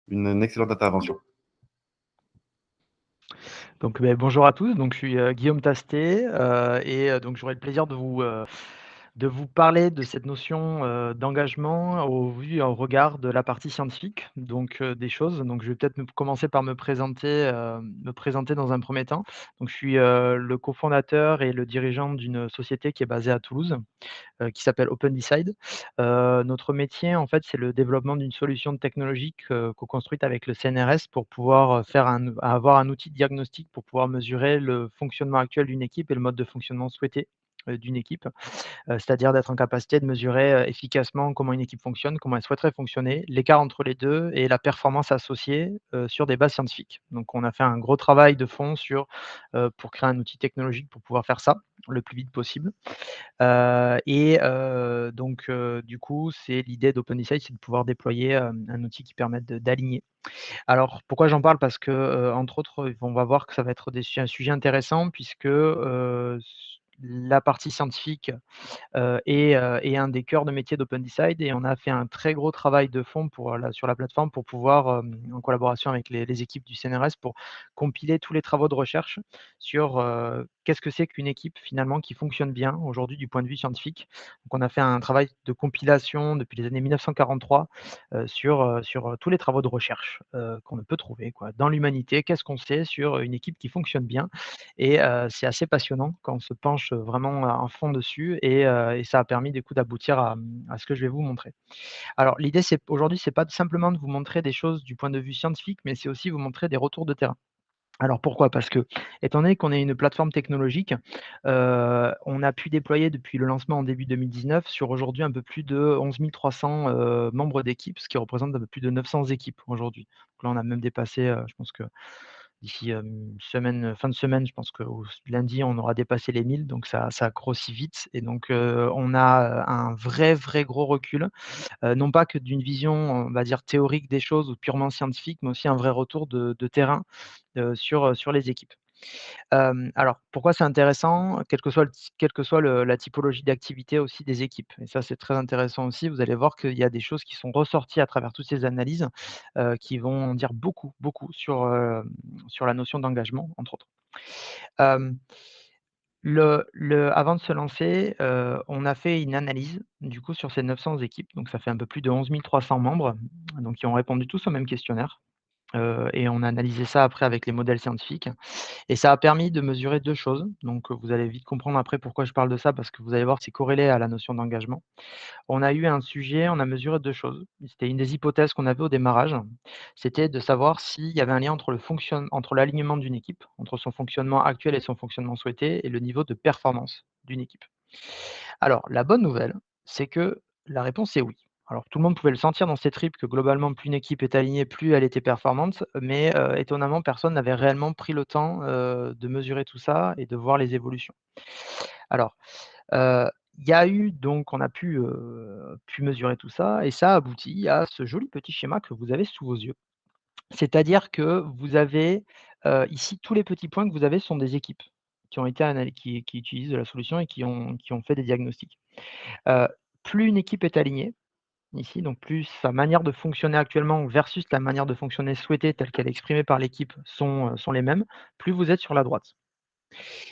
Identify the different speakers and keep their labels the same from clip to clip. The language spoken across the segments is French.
Speaker 1: une excellente intervention.
Speaker 2: Donc, bonjour à tous, donc je suis, Guillaume Tastet, donc j'aurai le plaisir de vous parler de cette notion, d'engagement au regard de la partie scientifique, donc des choses. Donc je vais peut-être commencer par me présenter dans un premier temps. Donc je suis, le cofondateur et le dirigeant d'une société qui est basée à Toulouse, qui s'appelle OpenDecide. Notre métier, en fait, c'est le développement d'une solution technologique, co-construite avec le CNRS pour pouvoir, avoir un outil de diagnostic pour pouvoir mesurer le fonctionnement actuel d'une équipe et le mode de fonctionnement souhaité, d'une équipe. C'est-à-dire d'être en capacité de mesurer, efficacement comment une équipe fonctionne, comment elle souhaiterait fonctionner, l'écart entre les 2 et la performance associée, sur des bases scientifiques. Donc on a fait un gros travail de fond pour créer un outil technologique pour pouvoir faire ça, le plus vite possible. Du coup, c'est l'idée d'OpenDecide, c'est de pouvoir déployer, un outil qui permette d'aligner. Alors pourquoi j'en parle? Parce que, entre autres, on va voir que ça va être un sujet intéressant puisque, la partie scientifique est un des cœurs de métier d'OpenDecide et on a fait un très gros travail de fond sur la plateforme pour pouvoir, en collaboration avec les équipes du CNRS, pour compiler tous les travaux de recherche sur, qu'est-ce que c'est qu'une équipe finalement qui fonctionne bien aujourd'hui du point de vue scientifique. Donc on a fait un travail de compilation depuis les années 1943, sur tous les travaux de recherche, qu'on ne peut trouver quoi, dans l'humanité. Qu'est-ce qu'on sait sur une équipe qui fonctionne bien? Et c'est assez passionnant quand on se penche vraiment à fond dessus et ça a permis du coup d'aboutir à ce que je vais vous montrer. Alors l'idée c'est aujourd'hui, c'est pas simplement de vous montrer des choses du point de vue scientifique, mais c'est aussi vous montrer des retours de terrain. Alors pourquoi? Parce que, étant donné qu'on est une plateforme technologique, on a pu déployer depuis le lancement en début 2019 sur aujourd'hui un peu plus de 11 300, membres d'équipe, ce qui représente un peu plus de 900 équipes aujourd'hui. Donc là, on a même dépassé, je pense que d'ici, fin de semaine, je pense qu'au lundi, on aura dépassé les 1000, donc ça grossit vite et donc on a, un vrai gros recul, non pas que d'une vision, on va dire théorique des choses ou purement scientifique, mais aussi un vrai retour de terrain, sur les équipes. Alors pourquoi c'est intéressant? Quelle que soit la typologie d'activité aussi des équipes et ça, c'est très intéressant aussi. Vous allez voir qu'il y a des choses qui sont ressorties à travers toutes ces analyses, qui vont en dire beaucoup sur la notion d'engagement, entre autres. Hem, Avant de se lancer, on a fait une analyse, du coup, sur ces 900 équipes, donc ça fait un peu plus de 11 300 membres, donc qui ont répondu tous au même questionnaire, et on a analysé ça après avec les modèles scientifiques. Et ça a permis de mesurer 2 choses, donc vous allez vite comprendre après pourquoi je parle de ça, parce que vous allez voir, c'est corrélé à la notion d'engagement. On a mesuré 2 choses. C'était une des hypothèses qu'on avait au démarrage, c'était de savoir s'il y avait un lien entre l'alignement d'une équipe, entre son fonctionnement actuel et son fonctionnement souhaité et le niveau de performance d'une équipe. Alors la bonne nouvelle, c'est que la réponse est oui. Alors tout le monde pouvait le sentir dans ses tripes que globalement plus une équipe est alignée, plus elle était performante, mais étonnamment personne n'avait réellement pris le temps, de mesurer tout ça et de voir les évolutions. Alors, heu, il y a eu donc on a pu mesurer tout ça et ça aboutit à ce joli petit schéma que vous avez sous vos yeux. C'est-à-dire que vous avez, ici tous les petits points que vous avez sont des équipes qui ont été qui utilisent la solution et qui ont fait des diagnostics. Heu, Plus une équipe est alignée, ici, donc plus sa manière de fonctionner actuellement versus la manière de fonctionner souhaitée telle qu'elle est exprimée par l'équipe sont les mêmes, plus vous êtes sur la droite.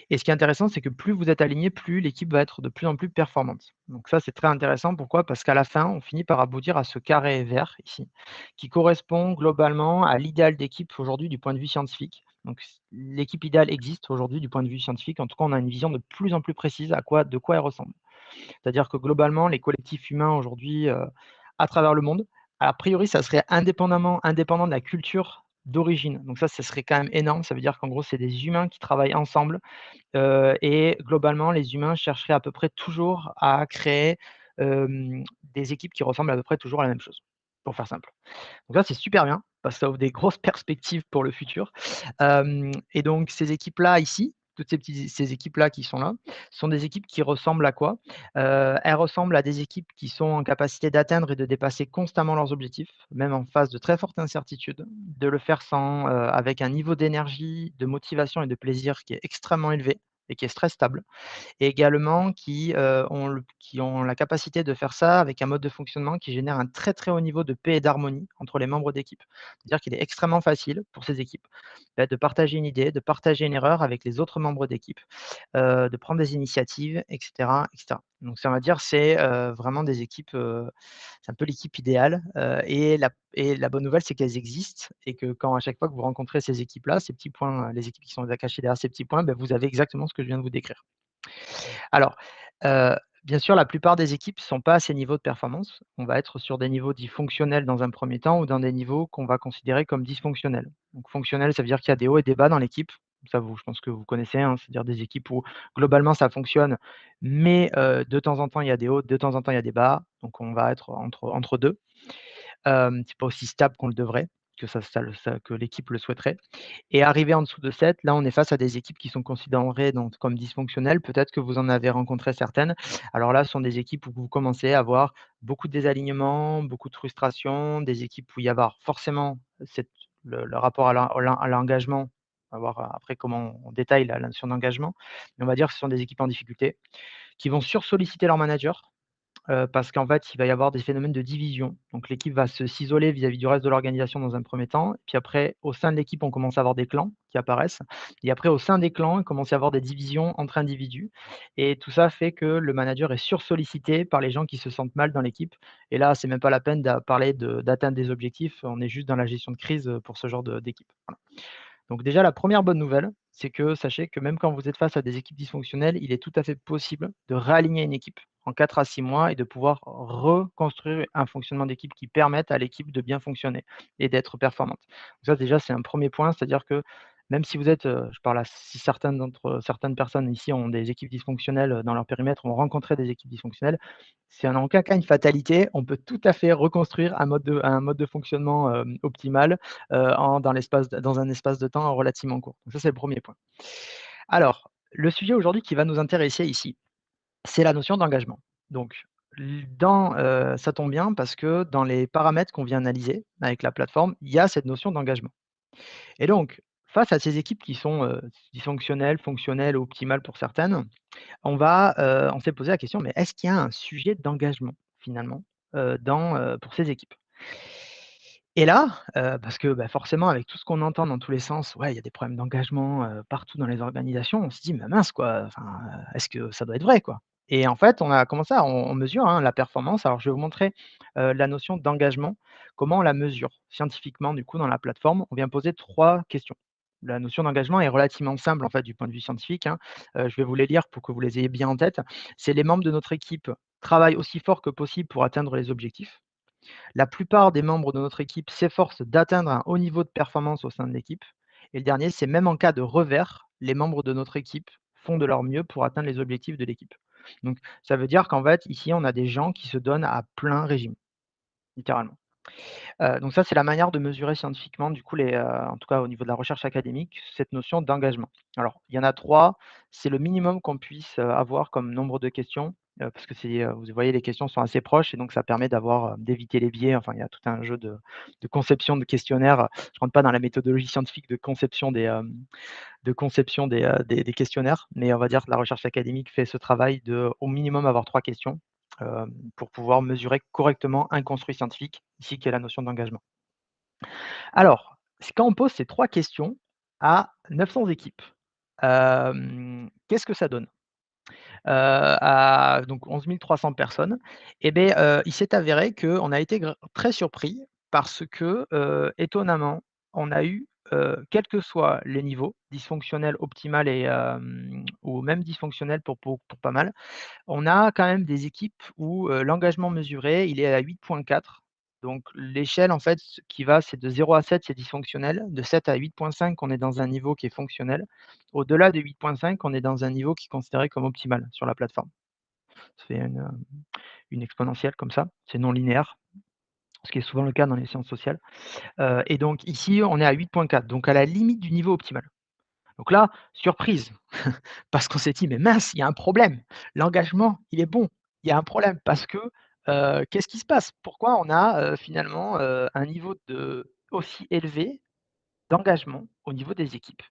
Speaker 2: Et ce qui est intéressant, c'est que plus vous êtes aligné, plus l'équipe va être de plus en plus performante. Donc ça, c'est très intéressant. Pourquoi? Parce qu'à la fin, on finit par aboutir à ce carré vert ici, qui correspond globalement à l'idéal d'équipe aujourd'hui du point de vue scientifique. Donc l'équipe idéale existe aujourd'hui du point de vue scientifique. En tout cas, on a une vision de plus en plus précise de quoi elle ressemble. C'est-à-dire que globalement, les collectifs humains aujourd'hui, à travers le monde, a priori, ça serait indépendant de la culture d'origine. Donc ça serait quand même énorme. Ça veut dire qu'en gros, c'est des humains qui travaillent ensemble, et globalement, les humains chercheraient à peu près toujours à créer, des équipes qui ressemblent à peu près toujours à la même chose, pour faire simple. Donc là, c'est super bien, parce que ça ouvre des grosses perspectives pour le futur. Et donc ces équipes-là ici, ces équipes-là qui sont là, sont des équipes qui ressemblent à quoi? Elles ressemblent à des équipes qui sont en capacité d'atteindre et de dépasser constamment leurs objectifs, même en face de très fortes incertitudes, de le faire avec un niveau d'énergie, de motivation et de plaisir qui est extrêmement élevé. et qui est stress stable et également qui ont la capacité de faire ça avec un mode de fonctionnement qui génère un très, très haut niveau de paix et d'harmonie entre les membres d'équipe. C'est-à-dire qu'il est extrêmement facile pour ces équipes, de partager une idée, de partager une erreur avec les autres membres d'équipe, de prendre des initiatives et cetera et cetera. Donc ça, on va dire, c'est, vraiment des équipes, c'est un peu l'équipe idéale, et la bonne nouvelle, c'est qu'elles existent et que quand à chaque fois que vous rencontrez ces équipes-là, ces petits points, les équipes qui sont cachées derrière ces petits points, vous avez exactement ce que je viens de vous décrire. Alors, bien sûr, la plupart des équipes ne sont pas à ces niveaux de performance. On va être sur des niveaux dits fonctionnels dans un premier temps ou dans des niveaux qu'on va considérer comme dysfonctionnels. Donc fonctionnel, ça veut dire qu'il y a des hauts et des bas dans l'équipe. Ça, je pense que vous connaissez, hein, c'est-à-dire des équipes où globalement ça fonctionne, mais de temps en temps il y a des hauts, de temps en temps il y a des bas, donc on va être entre 2. C'est pas aussi stable qu'on le devrait, que l'équipe le souhaiterait. Et arrivé en dessous de 7, là, on est face à des équipes qui sont considérées donc comme dysfonctionnelles. Peut-être que vous en avez rencontré certaines. Alors là, ce sont des équipes où vous commencez à avoir beaucoup de désalignements, beaucoup de frustration, des équipes où il y avoir forcément le rapport à l'engagement. On va voir après comment on détaille la notion d'engagement. Mais on va dire que ce sont des équipes en difficulté qui vont sursolliciter leur manager. Parce qu'en fait, il va y avoir des phénomènes de division. Donc l'équipe va s'isoler vis-à-vis du reste de l'organisation dans un premier temps. Puis après, au sein de l'équipe, on commence à avoir des clans qui apparaissent. Et après, au sein des clans, il commence à y avoir des divisions entre individus. Et tout ça fait que le manager est sursollicité par les gens qui se sentent mal dans l'équipe. Et là, c'est même pas la peine de parler d'atteindre des objectifs. On est juste dans la gestion de crise, pour ce genre d'équipe. Voilà. Donc déjà, la première bonne nouvelle, c'est que sachez que même quand vous êtes face à des équipes dysfonctionnelles, il est tout à fait possible de réaligner une équipe en 4 à 6 mois et de pouvoir reconstruire un fonctionnement d'équipe qui permette à l'équipe de bien fonctionner et d'être performante. Donc ça déjà, c'est un premier point, c'est-à-dire que même si vous êtes, je parle à si certaines personnes ici ont des équipes dysfonctionnelles, dans leur périmètre, ont rencontré des équipes dysfonctionnelles, c'est en aucun cas une fatalité. On peut tout à fait reconstruire un mode de fonctionnement, optimal dans un espace de temps relativement court. Donc ça, c'est le premier point. Alors, le sujet aujourd'hui qui va nous intéresser ici, c'est la notion d'engagement. Donc, ça tombe bien parce que dans les paramètres qu'on vient analyser avec la plateforme, il y a cette notion d'engagement. Et donc, face à ces équipes qui sont, dysfonctionnelles, fonctionnelles ou optimales pour certaines, on s'est posé la question: «Mais est-ce qu'il y a un sujet d'engagement finalement, pour ces équipes?» Et là, parce que, forcément avec tout ce qu'on entend dans tous les sens, ouais, il y a des problèmes d'engagement, partout dans les organisations, on se dit: «Mais mince quoi, enfin, est-ce que ça doit être vrai quoi?» Et en fait, on a commencé on mesure, hein, la performance. Alors je vais vous montrer, la notion d'engagement, comment on la mesure scientifiquement du coup dans la plateforme. On vient poser 3 questions. La notion d'engagement est relativement simple en fait du point de vue scientifique, hein. Je vais vous les lire pour que vous les ayez bien en tête. C'est: «Les membres de notre équipe travaillent aussi fort que possible pour atteindre les objectifs». La plupart des membres de notre équipe s'efforcent d'atteindre un haut niveau de performance au sein de l'équipe. Et le dernier, c'est: même en cas de revers, les membres de notre équipe font de leur mieux pour atteindre les objectifs de l'équipe. Donc, ça veut dire qu'en fait, ici, on a des gens qui se donnent à plein régime, littéralement. Donc ça, c'est la manière de mesurer scientifiquement, du coup, en tout cas au niveau de la recherche académique, cette notion d'engagement. Alors, il y en a 3. C'est le minimum qu'on puisse, avoir comme nombre de questions, parce que vous voyez, les questions sont assez proches et donc ça permet d'éviter les biais. Enfin, il y a tout un jeu de conception de questionnaires. Je ne rentre pas dans la méthodologie scientifique de conception des questionnaires, mais on va dire que la recherche académique fait ce travail de, au minimum, avoir 3 questions, pour pouvoir mesurer correctement un construit scientifique, ici qui est la notion d'engagement. Alors, quand on pose ces 3 questions à 900 équipes, qu'est-ce que ça donne? À donc 11 300 personnes, et beh, il s'est avéré qu'on a été très surpris parce que, étonnamment, on a eu, quels que soient les niveaux, dysfonctionnel, optimal ou même dysfonctionnel pour pas mal, on a quand même des équipes où, l'engagement mesuré, il est à 8,4. Donc l'échelle en fait c'est de 0 à 7, c'est dysfonctionnel, de 7 à 8,5, on est dans un niveau qui est fonctionnel. Au-delà de 8,5, on est dans un niveau qui est considéré comme optimal sur la plateforme. C'est une exponentielle comme ça, c'est non linéaire, ce qui est souvent le cas dans les sciences sociales. Et donc ici, on est à 8,4, donc à la limite du niveau optimal. Donc là, surprise, parce qu'on s'est dit: «Mais mince, il y a un problème. L'engagement, il est bon. Il y a un problème parce que, qu'est-ce qui se passe? Pourquoi on a, finalement, un niveau aussi élevé d'engagement au niveau des équipes?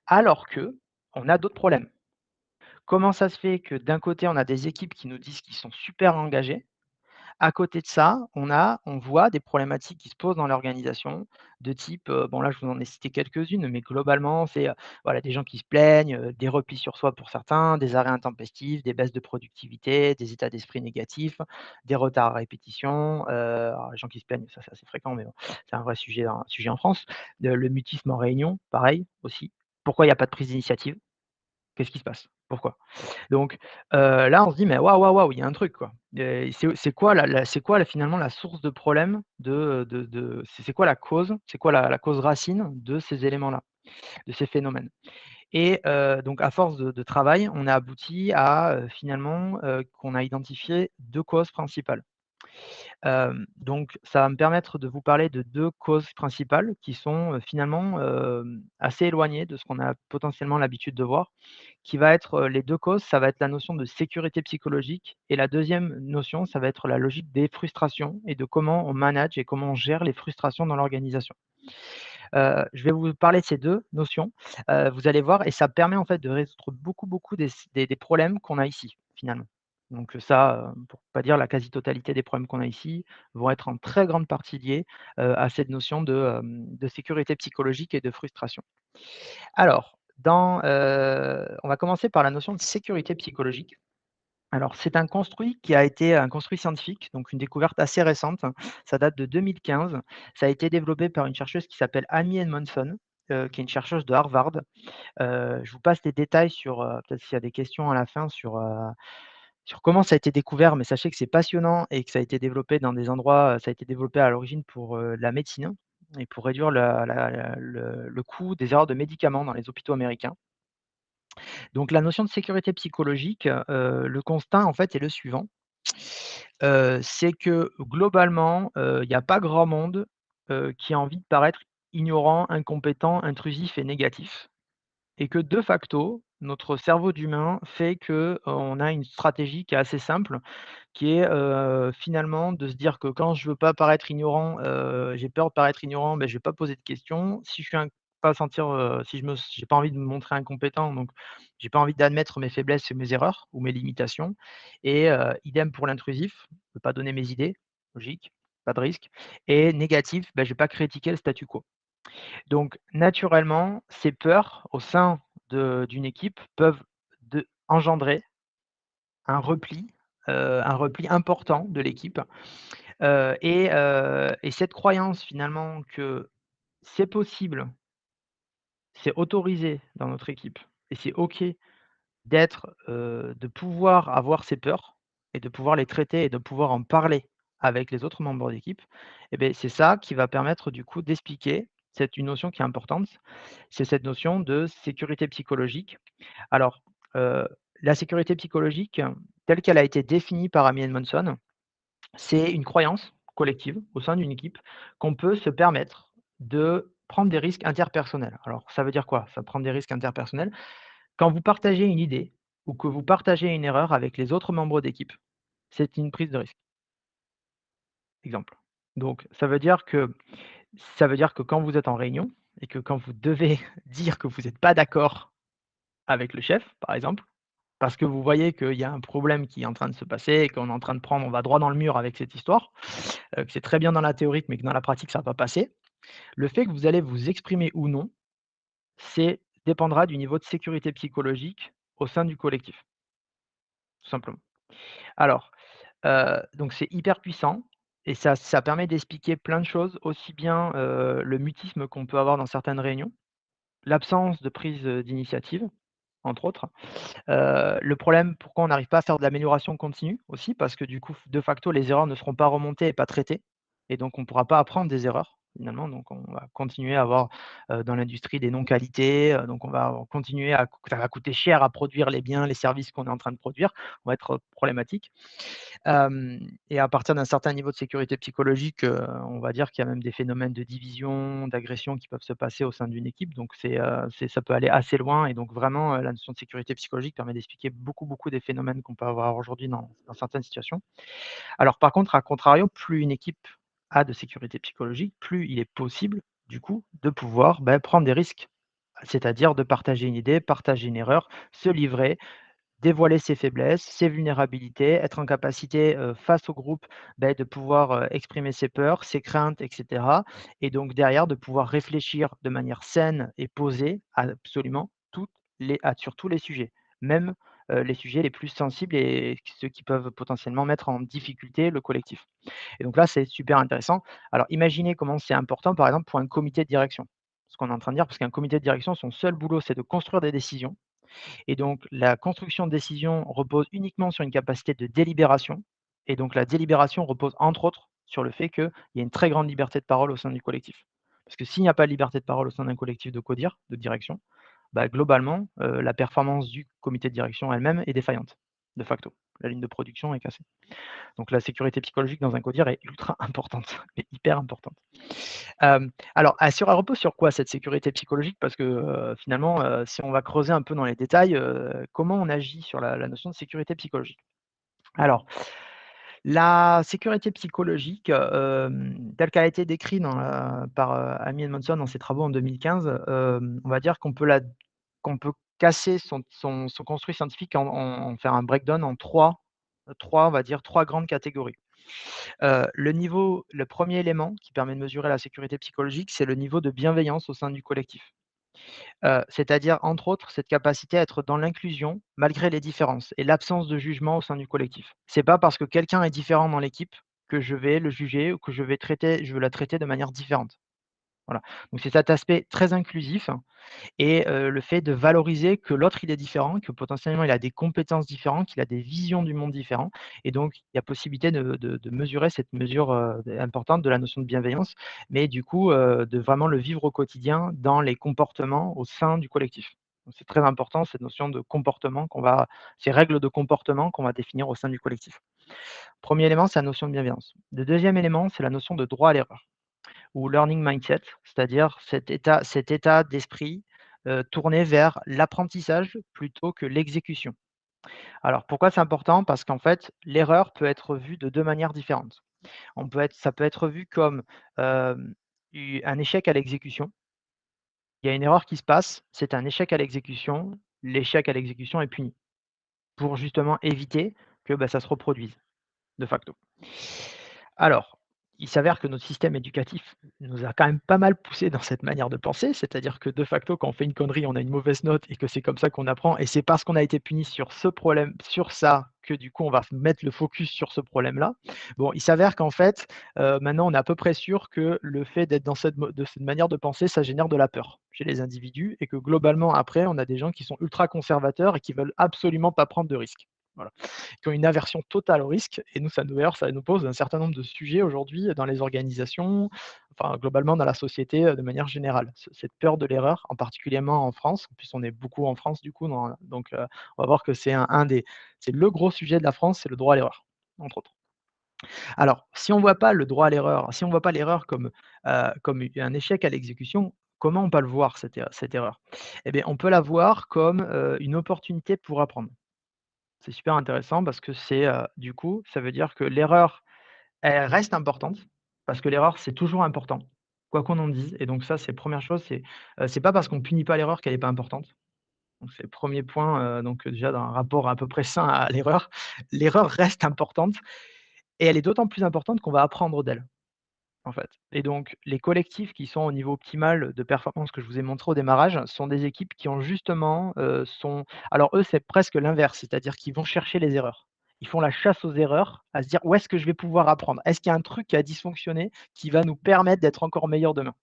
Speaker 2: Alors qu'on a d'autres problèmes?» comment ça se fait que d'un côté, on a des équipes qui nous disent qu'ils sont super engagés. À côté de ça, on voit des problématiques qui se posent dans l'organisation de type, bon là je vous en ai cité quelques-unes, mais globalement c'est, voilà des gens qui se plaignent, des replis sur soi pour certains, des arrêts intempestifs, des baisses de productivité, des états d'esprit négatifs, des retards à répétition, alors les gens qui se plaignent, ça c'est assez fréquent, mais bon, c'est un sujet en France. Le mutisme en réunion, pareil aussi. Pourquoi il y a pas de prise d'initiative? Qu'est-ce qui se passe? Pourquoi? Donc, là, on se dit: «Mais waouh, waouh, waouh, il y a un truc, quoi». C'est quoi c'est quoi finalement la source de problème c'est quoi la cause? C'est quoi la cause racine de ces éléments-là, de ces phénomènes? Et donc à force de travail, on a abouti à, finalement, qu'on a identifié 2 causes principales. Donc ça va me permettre de vous parler de 2 causes principales qui sont, finalement, assez éloignées de ce qu'on a potentiellement l'habitude de voir, qui va être, les 2 causes, ça va être la notion de sécurité psychologique et la deuxième notion, ça va être la logique des frustrations et de comment on manage et comment on gère les frustrations dans l'organisation. Je vais vous parler de ces 2 notions, vous allez voir et ça permet en fait de résoudre beaucoup, beaucoup des problèmes qu'on a ici, finalement. Donc ça, pour pas dire la quasi-totalité des problèmes qu'on a ici, vont être en très grande partie liés, à cette notion de sécurité psychologique et de frustration. Alors, on va commencer par la notion de sécurité psychologique. Alors, c'est un construit qui a été un construit scientifique, donc une découverte assez récente. Ça date de 2015. Ça a été développé par une chercheuse qui s'appelle Amy Edmondson, qui est une chercheuse de Harvard. Je vous passe des détails sur, peut-être s'il y a des questions à la fin sur comment ça a été découvert, mais sachez que c'est passionnant et que ça a été développé dans des endroits, ça a été développé à l'origine pour, la médecine et pour réduire le coût des erreurs de médicaments dans les hôpitaux américains. Donc la notion de sécurité psychologique, le constat en fait est le suivant, c'est que globalement, il n'y a pas grand monde, qui a envie de paraître ignorant, incompétent, intrusif et négatif et que de facto, notre cerveau d'humain fait que, on a une stratégie qui est assez simple qui est, finalement de se dire que quand je veux pas paraître ignorant, j'ai peur de paraître ignorant, ben je vais pas poser de questions. Si je suis pas sentir, si je me j'ai pas envie de me montrer incompétent, donc j'ai pas envie d'admettre mes faiblesses et mes erreurs ou mes limitations et idem pour l'intrusif, je veux pas donner mes idées, logique, pas de risque et négatif, ben je vais pas critiquer le statu quo. Donc naturellement, ces peurs au sein d'une équipe peuvent engendrer un repli important de l'équipe, et cette croyance finalement que c'est possible, c'est autorisé dans notre équipe et c'est OK de pouvoir avoir ces peurs et de pouvoir les traiter et de pouvoir en parler avec les autres membres d'équipe et beh, c'est ça qui va permettre du coup d'expliquer une notion qui est importante, c'est cette notion de sécurité psychologique. Alors, la sécurité psychologique, telle qu'elle a été définie par Amy Edmondson, c'est une croyance collective au sein d'une équipe qu'on peut se permettre de prendre des risques interpersonnels. Alors, ça veut dire quoi, ça prendre des risques interpersonnels? Quand vous partagez une idée ou que vous partagez une erreur avec les autres membres d'équipe, c'est une prise de risque, exemple. Donc ça veut dire que quand vous êtes en réunion et que quand vous devez dire que vous n'êtes pas d'accord avec le chef, par exemple, parce que vous voyez qu'il y a un problème qui est en train de se passer et qu'on est en train de prendre on va droit dans le mur avec cette histoire, que c'est très bien dans la théorie, mais que dans la pratique, ça va pas passer. Le fait que vous allez vous exprimer ou non, c'est dépendra du niveau de sécurité psychologique au sein du collectif, tout simplement. Alors, donc c'est hyper puissant et ça permet d'expliquer plein de choses, aussi bien, le mutisme qu'on peut avoir dans certaines réunions, l'absence de prise, d'initiative, entre autres. Le problème, pourquoi on n'arrive pas à faire de l'amélioration continue aussi, parce que du coup, de facto, les erreurs ne seront pas remontées et pas traitées et donc on ne pourra pas apprendre des erreurs, finalement. Donc on va continuer à avoir, dans l'industrie des non-qualités, donc on va continuer à ça va coûter cher à produire les biens, les services qu'on est en train de produire, vont être problématiques. Et à partir d'un certain niveau de sécurité psychologique, on va dire qu'il y a même des phénomènes de division, d'agression qui peuvent se passer au sein d'une équipe. Donc ça peut aller assez loin et donc vraiment, la notion de sécurité psychologique permet d'expliquer beaucoup, beaucoup des phénomènes qu'on peut avoir aujourd'hui dans certaines situations. Alors par contre, à contrario, plus une équipe a de sécurité psychologique, plus il est possible, du coup, de pouvoir, prendre des risques. C'est-à-dire de partager une idée, partager une erreur, se livrer, dévoiler ses faiblesses, ses vulnérabilités, être en capacité, face au groupe, de pouvoir, exprimer ses peurs, ses craintes et cetera et donc derrière de pouvoir réfléchir de manière saine et posée à absolument sur tous les sujets, même, les sujets les plus sensibles et ceux qui peuvent potentiellement mettre en difficulté le collectif et donc là, c'est super intéressant. Alors imaginez comment c'est important, par exemple, pour un comité de direction. Ce qu'on est en train de dire, parce qu'un comité de direction, son seul boulot, c'est de construire des décisions et donc la construction de décisions repose uniquement sur une capacité de délibération et donc la délibération repose entre autres sur le fait qu'il y a une très grande liberté de parole au sein du collectif. Parce que s'il n'y a pas de liberté de parole au sein d'un collectif de codir, de direction, globalement, la performance du comité de direction elle-même est défaillante, de facto. La ligne de production est cassée. Donc la sécurité psychologique dans un codir est ultra importante, est hyper importante. Alors, elle repose sur quoi cette sécurité psychologique? Parce que, finalement, si on va creuser un peu dans les détails, comment on agit sur la notion de sécurité psychologique? Alors, la sécurité psychologique, telle qu'elle a été décrite par, Amy Edmondson dans ses travaux en 2015, on va dire qu'on peut casser son construit scientifique en faire un breakdown en 3, on va dire 3 grandes catégories. Le premier élément qui permet de mesurer la sécurité psychologique, c'est le niveau de bienveillance au sein du collectif. C'est-à-dire, entre autres, cette capacité à être dans l'inclusion malgré les différences et l'absence de jugement au sein du collectif. C'est pas parce que quelqu'un est différent dans l'équipe que je vais le juger ou que je vais la traiter de manière différente. Voilà. Donc c'est cet aspect très inclusif et le fait de valoriser que l'autre, il est différent, que potentiellement il a des compétences différentes, qu'il a des visions du monde différentes et donc il y a possibilité de mesurer cette mesure, importante de la notion de bienveillance, mais du coup, de vraiment le vivre au quotidien dans les comportements au sein du collectif. Donc c'est très important cette notion de comportement ces règles de comportement qu'on va définir au sein du collectif. Premier élément, c'est la notion de bienveillance. Le deuxième élément, c'est la notion de droit à l'erreur ou learning mindset, c'est-à-dire cet état d'esprit, tourné vers l'apprentissage plutôt que l'exécution. Alors pourquoi c'est important? Parce qu'en fait, l'erreur peut être vue de 2 manières différentes. Ça peut être vu comme, hem, un échec à l'exécution. Il y a une erreur qui se passe, c'est un échec à l'exécution. L'échec à l'exécution est puni pour justement éviter que, ça se reproduise, de facto. Alors, il s'avère que notre système éducatif nous a quand même pas mal poussé dans cette manière de penser, c'est-à-dire que de facto, quand on fait une connerie, on a une mauvaise note et que c'est comme ça qu'on apprend et c'est parce qu'on a été puni sur ce problème, sur ça, que du coup on va mettre le focus sur ce problème-là. Bon, il s'avère qu'en fait, maintenant on est à peu près sûr que le fait d'être dans cette manière de penser, ça génère de la peur chez les individus et que globalement après, on a des gens qui sont ultra conservateurs et qui veulent absolument pas prendre de risques. Voilà, qui ont une aversion totale au risque et nous, ça nous pose un certain nombre de sujets aujourd'hui dans les organisations, enfin globalement dans la société, de manière générale. Cette peur de l'erreur, en particulièrement en France, en plus on est beaucoup en France du coup donc on va voir que c'est le gros sujet de la France, c'est le droit à l'erreur, entre autres. Alors si on voit pas le droit à l'erreur, si on voit pas l'erreur comme un échec à l'exécution, comment on peut le voir cette erreur? Eh bien on peut la voir comme, une opportunité pour apprendre. C'est super intéressant parce que du coup, ça veut dire que l'erreur, elle reste importante, parce que l'erreur, c'est toujours important, quoi qu'on en dise et donc ça, c'est première chose, c'est pas parce qu'on punit pas l'erreur qu'elle est pas importante. Donc c'est le 1er point, donc déjà d'un rapport à peu près sain à l'erreur. L'erreur reste importante et elle est d'autant plus importante qu'on va apprendre d'elle. En fait et donc les collectifs qui sont au niveau optimal de performance que je vous ai montré au démarrage, sont des équipes qui ont justement, alors eux, c'est presque l'inverse, c'est-à-dire qu'ils vont chercher les erreurs. Ils font la chasse aux erreurs, à se dire: «Où est-ce que je vais pouvoir apprendre? Est-ce qu'il y a un truc qui a dysfonctionné, qui va nous permettre d'être encore meilleurs demain?»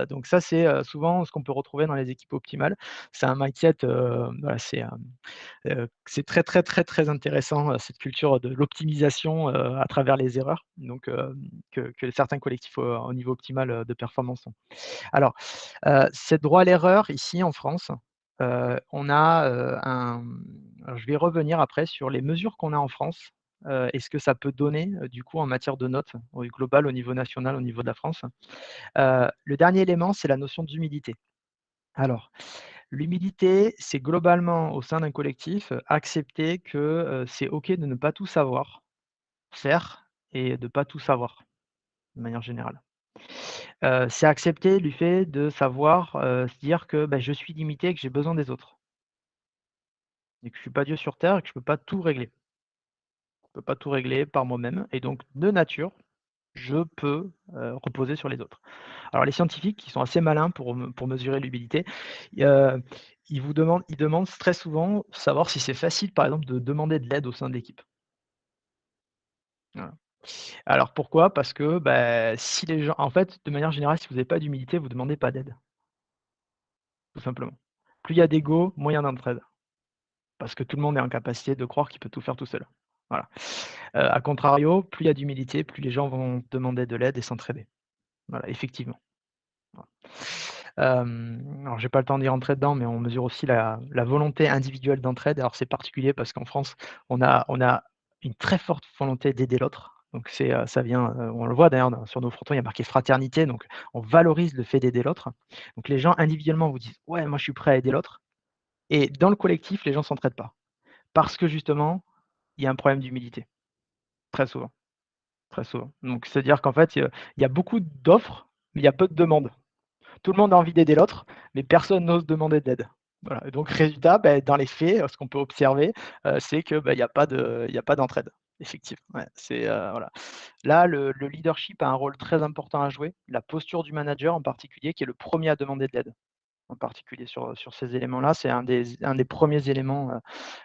Speaker 2: Donc ça, c'est, souvent ce qu'on peut retrouver dans les équipes optimales. C'est un mindset, voilà, c'est très, très, très, très intéressant, cette culture de l'optimisation, à travers les erreurs, donc que certains collectifs au niveau optimal, de performance ont. Alors, cette droit à l'erreur ici en France, on a, alors je vais revenir après sur les mesures qu'on a en France, et ce que ça peut donner, du coup en matière de notes, au global, au niveau national, au niveau de la France. Le dernier élément, c'est la notion d'humilité. Alors, l'humilité, c'est globalement au sein d'un collectif, accepter que, c'est OK de ne pas tout savoir, faire et de pas tout savoir, de manière générale. C'est accepter du fait de savoir, se dire que, je suis limité et que j'ai besoin des autres. et que je suis pas Dieu sur terre et que je peux pas tout régler. Je peux pas tout régler par moi-même et donc de nature, je peux, reposer sur les autres. Alors les scientifiques qui sont assez malins pour mesurer l'humilité, heu, ils demandent très souvent savoir si c'est facile, par exemple, de demander de l'aide au sein de l'équipe. Voilà. Alors pourquoi? Parce que, si les gens en fait, de manière générale, si vous avez pas d'humilité, vous demandez pas d'aide, tout simplement. Plus il y a d'ego, moins il y a d'entraide. Parce que tout le monde est en capacité de croire qu'il peut tout faire tout seul. Voilà. À contrario, plus il y a d'humilité, plus les gens vont demander de l'aide et s'entraider. Voilà, effectivement. Voilà. Alors j'ai pas le temps d'y rentrer dedans, mais on mesure aussi la volonté individuelle d'entraide. Alors c'est particulier parce qu'en France, on a une très forte volonté d'aider l'autre. Donc ça vient, on le voit d'ailleurs sur nos frontons, il y a marqué fraternité, donc on valorise le fait d'aider l'autre. Donc les gens individuellement vous disent: «Ouais, moi je suis prêt à aider l'autre» et dans le collectif, les gens s'entraident pas. Parce que justement, il y a un problème d'humilité, très souvent, très souvent. Donc c'est-à-dire qu'en fait, il y a beaucoup d'offres, mais il y a peu de demandes. Tout le monde a envie d'aider l'autre, mais personne n'ose demander de l'aide. Voilà et donc résultat, dans les faits, ce qu'on peut observer, c'est que, il y a pas d'entraide, effectivement, ouais, voilà. Là, le leadership a un rôle très important à jouer, la posture du manager en particulier, qui est le premier à demander de l'aide, en particulier sur ces éléments-là. C'est un des premiers éléments,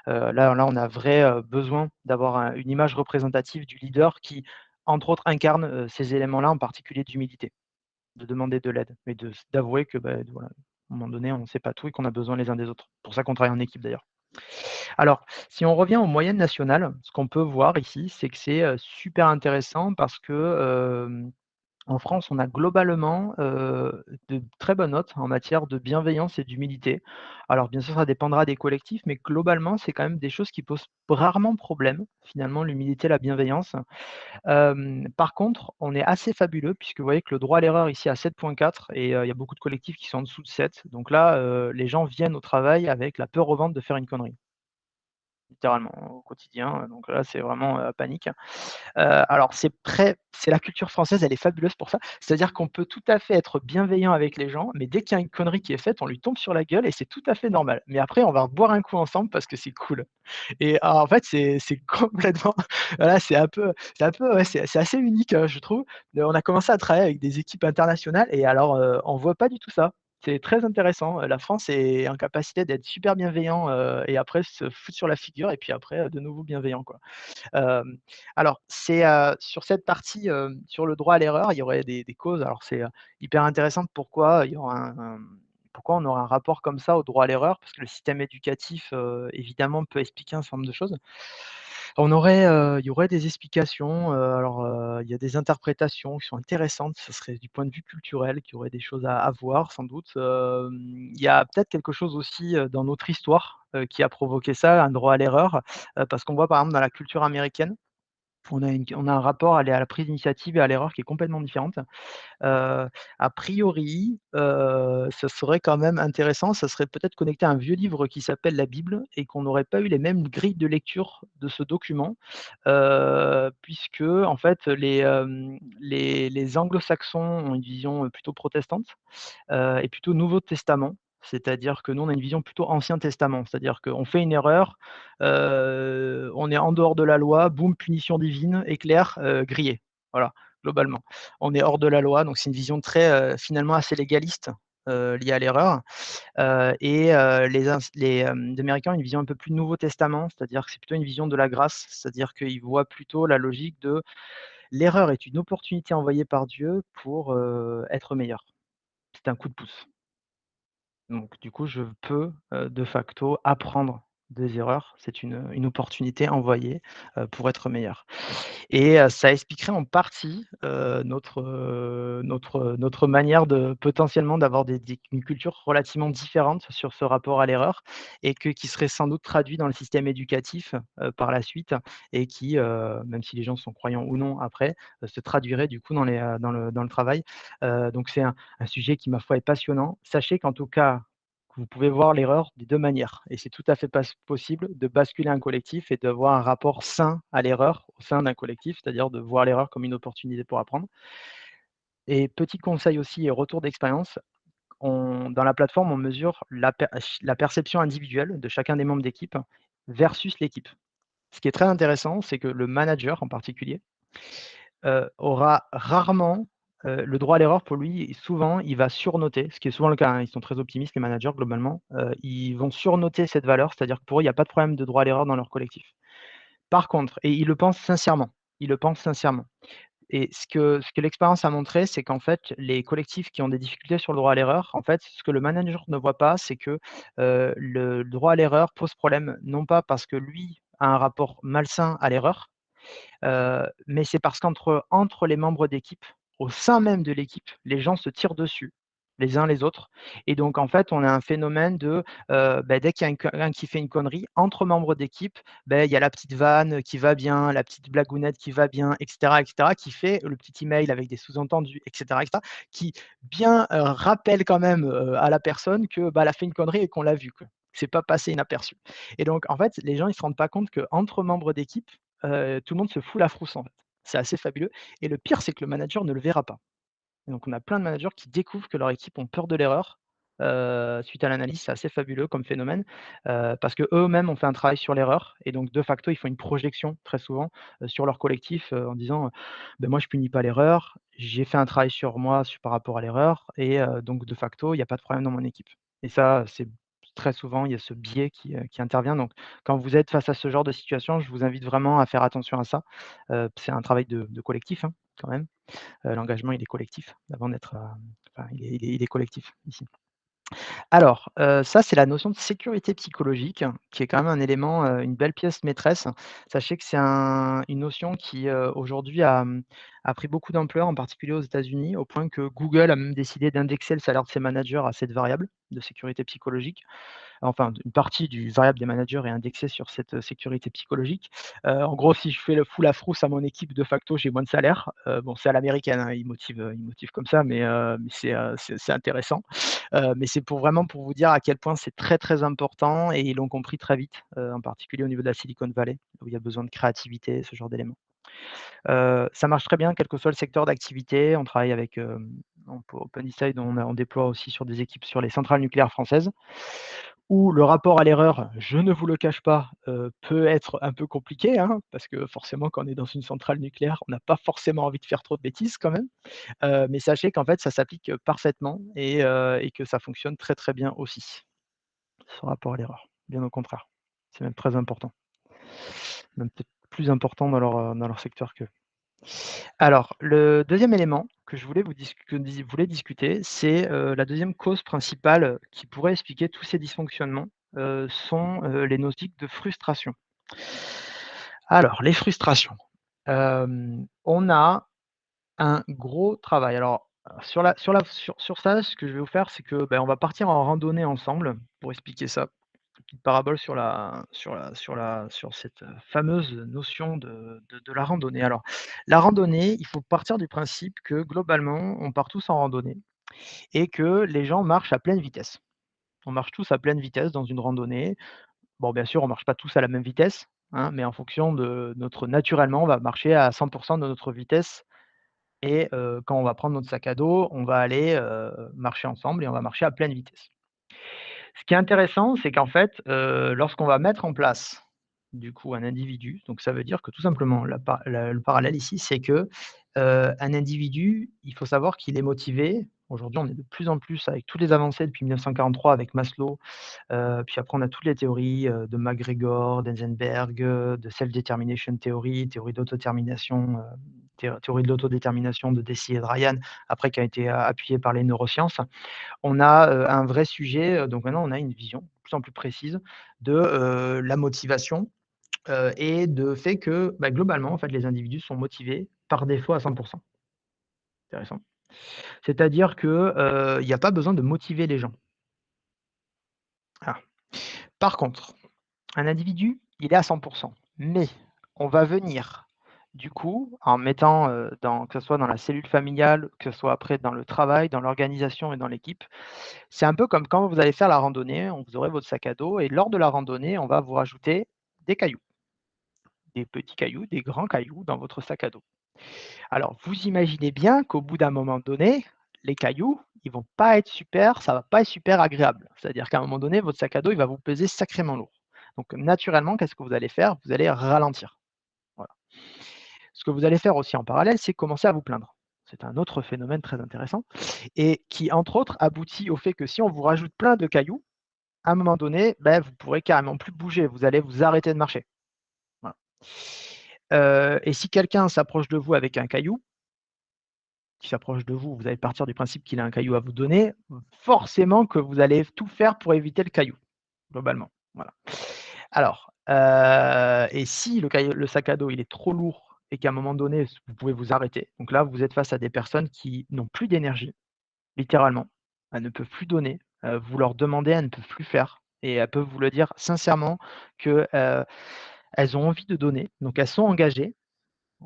Speaker 2: là, on a vrai, besoin d'avoir une image représentative du leader qui, entre autres, incarne, ces éléments-là, en particulier d'humilité. De demander de l'aide et d'avouer que, voilà, à un moment donné, on ne sait pas tout et qu'on a besoin les uns des autres. Pour ça qu'on travaille en équipe d'ailleurs. Alors, si on revient aux moyennes nationales, ce qu'on peut voir ici, c'est que c'est, super intéressant parce que, en France, on a globalement, de très bonnes notes en matière de bienveillance et d'humilité. Alors bien sûr, ça dépendra des collectifs, mais globalement, c'est quand même des choses qui posent rarement problème, finalement, l'humilité, la bienveillance. Par contre, on est assez fabuleux puisque vous voyez que le droit à l'erreur ici à 7,4 et il y a beaucoup de collectifs qui sont en dessous de 7. Donc là, les gens viennent au travail avec la peur au ventre de faire une connerie, littéralement, au quotidien, donc là, c'est vraiment, panique. Alors c'est la culture française, elle est fabuleuse pour ça. C'est-à-dire qu'on peut tout à fait être bienveillant avec les gens, mais dès qu'il y a une connerie qui est faite, on lui tombe sur la gueule et c'est tout à fait normal. Mais après, on va boire un coup ensemble parce que c'est cool. Et en fait, c'est complètement voilà, c'est un peu ouais, c'est assez unique, je trouve. On a commencé à travailler avec des équipes internationales et alors, on voit pas du tout ça. C'est très intéressant, la France est en capacité d'être super bienveillant, et après se foutre sur la figure et puis après, de nouveau bienveillant, quoi. Hem, alors c'est, sur cette partie, sur le droit à l'erreur, il y aurait des causes. Alors c'est, hyper intéressant pourquoi il y aura pourquoi on aura un rapport comme ça au droit à l'erreur? Parce que le système éducatif, évidemment peut expliquer un certain nombre de choses. Il y aurait des explications, alors, il y a des interprétations qui sont intéressantes. Ce serait du point de vue culturel qu'il y aurait des choses à voir sans doute. Il y a peut-être quelque chose aussi, dans notre histoire, qui a provoqué ça, un droit à l'erreur, parce qu'on voit par exemple dans la culture américaine, on a un rapport à la prise d'initiative et à l'erreur qui est complètement différente. Heu, a priori, ce serait quand même intéressant, ça serait peut-être connecté à un vieux livre qui s'appelle la Bible et qu'on n'aurait pas eu les mêmes grilles de lecture de ce document, puisque en fait les anglo-saxons ont une vision, plutôt protestante, et plutôt Nouveau Testament. C'est-à-dire que nous, on a une vision plutôt Ancien Testament. C'est-à-dire qu'on fait une erreur, on est en dehors de la loi, boum, punition divine, éclair, grillé. Voilà, globalement. On est hors de la loi, donc c'est une vision très, finalement assez légaliste, liée à l'erreur. Et les Américains ont une vision un peu plus Nouveau Testament, c'est-à-dire que c'est plutôt une vision de la grâce. C'est-à-dire qu'ils voient plutôt la logique de l'erreur est une opportunité envoyée par Dieu pour, être meilleur. C'est un coup de pouce. Donc du coup, je peux, de facto apprendre des erreurs. C'est une opportunité envoyée, pour être meilleur. Et ça expliquerait en partie, notre manière de potentiellement d'avoir des une culture relativement différente sur ce rapport à l'erreur et qui serait sans doute traduit dans le système éducatif, par la suite et qui, même si les gens sont croyants ou non après, se traduirait du coup dans le travail. Donc c'est un sujet qui, ma foi, est passionnant. Sachez qu'en tout cas, vous pouvez voir l'erreur des 2 manières et c'est tout à fait possible de basculer un collectif et d'avoir un rapport sain à l'erreur au sein d'un collectif, c'est-à-dire de voir l'erreur comme une opportunité pour apprendre. Et petit conseil aussi et retour d'expérience, dans la plateforme, on mesure la perception individuelle de chacun des membres d'équipe versus l'équipe. Ce qui est très intéressant, c'est que le manager en particulier, aura rarement, le droit à l'erreur pour lui, souvent, il va surnoter, ce qui est souvent le cas, hein, ils sont très optimistes les managers globalement, ils vont surnoter cette valeur, c'est-à-dire que pour eux, il y a pas de problème de droit à l'erreur dans leur collectif. Par contre et ils le pensent sincèrement, ils le pensent sincèrement et ce que l'expérience a montré, c'est qu'en fait, les collectifs qui ont des difficultés sur le droit à l'erreur, en fait, ce que le manager ne voit pas, c'est que, le droit à l'erreur pose problème, non pas parce que lui a un rapport malsain à l'erreur, mais c'est parce qu'entre les membres d'équipe, au sein même de l'équipe, les gens se tirent dessus, les uns les autres et donc en fait, on a un phénomène de, dès qu'il y a un qui fait une connerie, entre membres d'équipe, il y a la petite vanne qui va bien, la petite blagounette qui va bien et cetera, qui fait le petit email avec des sous-entendus et cetera, qui bien, rappelle quand même, à la personne que, elle a fait une connerie et qu'on l'a vu, quoi. C'est pas passé inaperçu et donc en fait, les gens, ils se rendent pas compte qu'entre membres d'équipe, tout le monde se fout la frousse, en fait. C'est assez fabuleux et le pire, c'est que le manager ne le verra pas. Et donc on a plein de managers qui découvrent que leur équipe ont peur de l'erreur, suite à l'analyse. C'est assez fabuleux comme phénomène, parce qu'eux-mêmes ont fait un travail sur l'erreur et donc de facto, ils font une projection très souvent, sur leur collectif, en disant, moi je punis pas l'erreur, j'ai fait un travail sur moi par rapport à l'erreur et donc de facto, il y a pas de problème dans mon équipe». Et ça, c'est très souvent, il y a ce biais qui intervient donc quand vous êtes face à ce genre de situation, je vous invite vraiment à faire attention à ça. C'est un travail de collectif, hein, quand même. L'engagement, il est collectif avant d'être, enfin, il est collectif ici. Alors, ça, c'est la notion de sécurité psychologique qui est quand même un élément, une belle pièce maîtresse. Sachez que c'est une notion qui, aujourd'hui a pris beaucoup d'ampleur, en particulier aux États-Unis, au point que Google a même décidé d'indexer le salaire de ses managers à cette variable de sécurité psychologique. Enfin, une partie du variable des managers est indexée sur cette, sécurité psychologique. En gros, si je fous la frousse à mon équipe, de facto, j'ai moins de salaire. Bon, c'est à l'américaine, hein, ils motivent comme ça, mais c'est intéressant. Mais c'est pour vous dire à quel point c'est très, très important et ils l'ont compris très vite, en particulier au niveau de la Silicon Valley, où il y a besoin de créativité, ce genre d'éléments. Ça marche très bien, quel que soit le secteur d'activité. On travaille avec, pour OpenDecided, on déploie aussi sur des équipes sur les centrales nucléaires françaises, où le rapport à l'erreur, je ne vous le cache pas, peut être un peu compliqué, hein, parce que forcément quand on est dans une centrale nucléaire, on n'a pas forcément envie de faire trop de bêtises quand même. Mais sachez qu'en fait ça s'applique, parfaitement et que ça fonctionne très, très bien aussi, ce rapport à l'erreur. Bien au contraire. C'est même très important. Même peut-être plus important dans leur secteur qu'eux. Alors, le deuxième élément que je voulais voulais discuter, c'est, la deuxième cause principale, qui pourrait expliquer tous ces dysfonctionnements, sont, les notiques de frustration. Alors, les frustrations. On a un gros travail. Alors, sur ça, ce que je vais vous faire, c'est que, on va partir en randonnée ensemble pour expliquer ça. Petite parabole sur cette, fameuse notion de la randonnée. Alors, la randonnée, il faut partir du principe que globalement, on part tous en randonnée et que les gens marchent à pleine vitesse. On marche tous à pleine vitesse dans une randonnée. Bon, bien sûr, on marche pas tous à la même vitesse, hein, mais en fonction de notre naturellement, on va marcher à 100 de notre vitesse et quand on va prendre notre sac à dos, on va aller, marcher ensemble et on va marcher à pleine vitesse. Ce qui est intéressant, c'est qu'en fait, lorsqu'on va mettre en place, du coup, un individu, donc ça veut dire que tout simplement le parallèle ici, c'est que, un individu, il faut savoir qu'il est motivé. Aujourd'hui, on est de plus en plus avec toutes les avancées depuis 1943 avec Maslow, puis après on a toutes les théories, de McGregor, d'Eisenberg, de Self-Determination Theory, théorie d'autodétermination, théorie de l'autodétermination de Deci et de Ryan, après qui a été, appuyée par les neurosciences. On a, un vrai sujet, donc maintenant on a une vision de plus en plus précise de, la motivation, et de fait que, globalement, en fait, les individus sont motivés par défaut à 100. Intéressant. C'est-à-dire que, il y a pas besoin de motiver les gens. Ah. Par contre, un individu, il est à 100, mais on va venir, du coup, en mettant, que ce soit dans la cellule familiale, que ce soit après dans le travail, dans l'organisation et dans l'équipe. C'est un peu comme quand vous allez faire la randonnée, vous aurez votre sac à dos et lors de la randonnée, on va vous rajouter des cailloux, des petits cailloux, des grands cailloux dans votre sac à dos. Alors, vous imaginez bien qu'au bout d'un moment donné, les cailloux, ils vont pas être super, ça va pas être super agréable. C'est-à-dire qu'à un moment donné, votre sac à dos, il va vous peser sacrément lourd. Donc naturellement, qu'est-ce que vous allez faire? Vous allez ralentir. Voilà. Ce que vous allez faire aussi en parallèle, c'est commencer à vous plaindre. C'est un autre phénomène très intéressant et qui, entre autres, aboutit au fait que si on vous rajoute plein de cailloux, à un moment donné, ben, vous pourrez carrément plus bouger, vous allez vous arrêter de marcher. Voilà. Et si quelqu'un s'approche de vous avec un caillou, qui s'approche de vous, vous allez partir du principe qu'il a un caillou à vous donner, forcément que vous allez tout faire pour éviter le caillou, globalement. Voilà. Alors, et si le sac à dos, il est trop lourd et qu'à un moment donné, vous pouvez vous arrêter. Donc là, vous êtes face à des personnes qui n'ont plus d'énergie, littéralement. Elles ne peuvent plus donner, vous leur demandez, elles ne peuvent plus faire et elles peuvent vous le dire sincèrement que, elles ont envie de donner, donc elles sont engagées.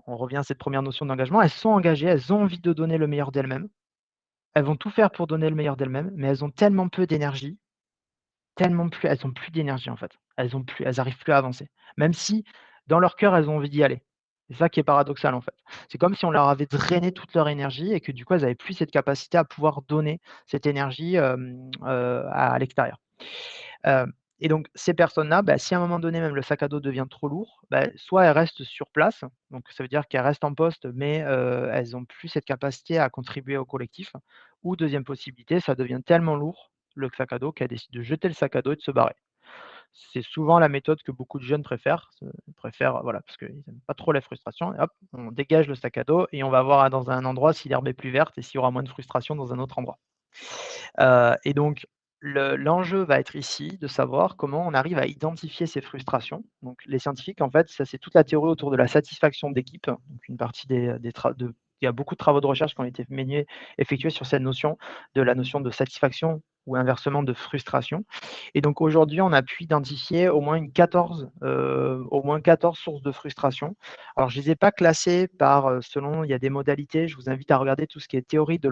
Speaker 2: On revient à cette première notion d'engagement. Elles sont engagées, elles ont envie de donner le meilleur d'elles-mêmes. Elles vont tout faire pour donner le meilleur d'elles-mêmes, mais elles ont tellement peu d'énergie, elles ont plus d'énergie en fait. Elles arrivent plus à avancer. Même si dans leur cœur, elles ont envie d'y aller. C'est ça qui est paradoxal en fait. C'est comme si on leur avait drainé toute leur énergie et que du coup, elles avaient plus cette capacité à pouvoir donner cette énergie, à l'extérieur. Hem et donc ces personnes-là, bah, si à un moment donné même le sac à dos devient trop lourd, bah, soit elles restent sur place, donc ça veut dire qu'elles restent en poste, mais elles ont plus cette capacité à contribuer au collectif. Ou deuxième possibilité, ça devient tellement lourd, le sac à dos, qu'elles décident de jeter le sac à dos et de se barrer. C'est souvent la méthode que beaucoup de jeunes préfèrent, voilà, parce qu'ils aiment pas trop la frustration et hop, on dégage le sac à dos et on va voir dans un endroit si l'herbe est plus verte et s'il y aura moins de frustration dans un autre endroit. Et donc l'enjeu va être ici de savoir comment on arrive à identifier ces frustrations. Donc les scientifiques, en fait, ça c'est toute la théorie autour de la satisfaction d'équipe. Donc une partie des tra de il y a beaucoup de travaux de recherche qui ont été effectués sur cette notion, de la notion de satisfaction ou inversement de frustration. Et donc aujourd'hui, on a pu identifier au moins 14 sources de frustration. Alors je les ai pas classées par, selon il y a des modalités. Je vous invite à regarder tout ce qui est théorie de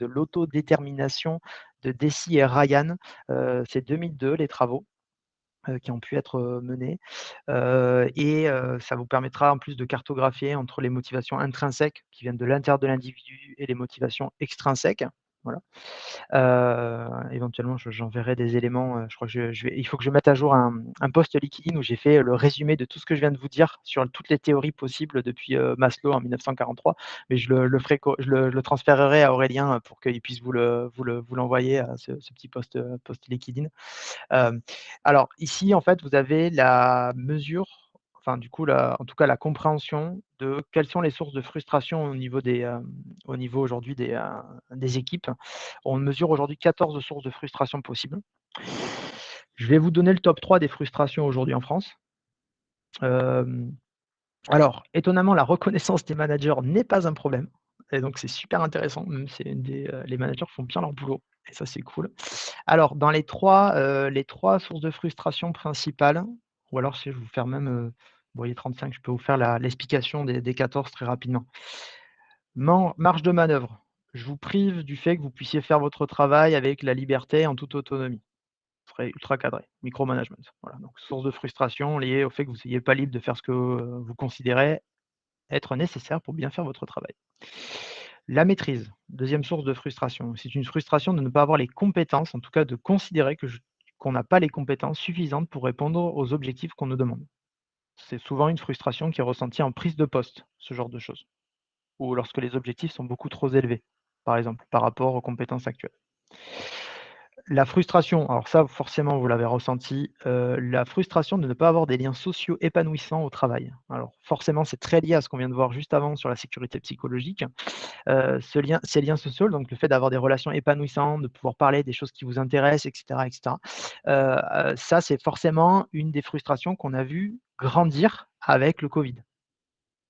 Speaker 2: l'autodétermination de Deci et Ryan. C'est 2002 les travaux, qui ont pu être, menés, ça vous permettra en plus de cartographier entre les motivations intrinsèques qui viennent de l'intérieur de l'individu et les motivations extrinsèques. Voilà. Éventuellement, j'enverrai des éléments, je crois que il faut que je mette à jour un post LinkedIn où j'ai fait le résumé de tout ce que je viens de vous dire sur toutes les théories possibles depuis, Maslow en 1943. Mais je le transférerai à Aurélien, pour qu'il puisse vous l'envoyer, ce petit post LinkedIn. Hem, alors ici, en fait, vous avez la mesure, enfin du coup en tout cas la compréhension de quelles sont les sources de frustration au niveau aujourd'hui des équipes. On mesure aujourd'hui 14 sources de frustration possibles. Je vais vous donner le top 3 des frustrations aujourd'hui en France. Hem, alors étonnamment, la reconnaissance des managers n'est pas un problème et donc c'est super intéressant, même c'est les managers font bien leur boulot et ça c'est cool. Alors dans les 3 sources de frustration principales, ou alors si je vais vous faire même, vous voyez 35, je peux vous faire l'explication des 14 très rapidement. Marge de manœuvre. Je vous prive du fait que vous puissiez faire votre travail avec la liberté en toute autonomie. Vous serez ultra cadré, micromanagement. Voilà, donc source de frustration liée au fait que vous ne soyez pas libre de faire ce que, vous considérez être nécessaire pour bien faire votre travail. La maîtrise, deuxième source de frustration. C'est une frustration de ne pas avoir les compétences, en tout cas de considérer qu'on n'a pas les compétences suffisantes pour répondre aux objectifs qu'on nous demande. C'est souvent une frustration qui est ressentie en prise de poste, ce genre de choses, ou lorsque les objectifs sont beaucoup trop élevés, par exemple, par rapport aux compétences actuelles. La frustration, alors ça forcément vous l'avez ressenti, la frustration de ne pas avoir des liens sociaux épanouissants au travail. Alors forcément, c'est très lié à ce qu'on vient de voir juste avant sur la sécurité psychologique. Ces liens sociaux, donc le fait d'avoir des relations épanouissantes, de pouvoir parler des choses qui vous intéressent et cetera et cetera. Ça, c'est forcément une des frustrations qu'on a vu grandir avec le covid.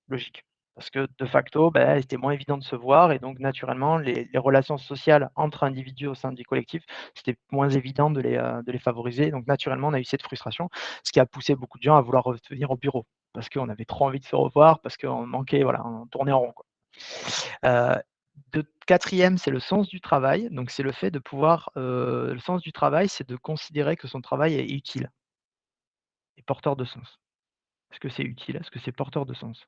Speaker 2: Logique. Parce que de facto, c'était moins évident de se voir et donc naturellement les relations sociales entre individus au sein du collectif, c'était moins évident de les favoriser. Donc naturellement, on a eu cette frustration, ce qui a poussé beaucoup de gens à vouloir revenir au bureau. Parce qu'on avait trop envie de se revoir, parce qu'on manquait, voilà, on tournait en rond, quoi. Heu, de 4e, c'est le sens du travail. Donc c'est le fait de pouvoir, le sens du travail, c'est de considérer que son travail est utile et porteur de sens. Est-ce que c'est utile? Est-ce que c'est porteur de sens,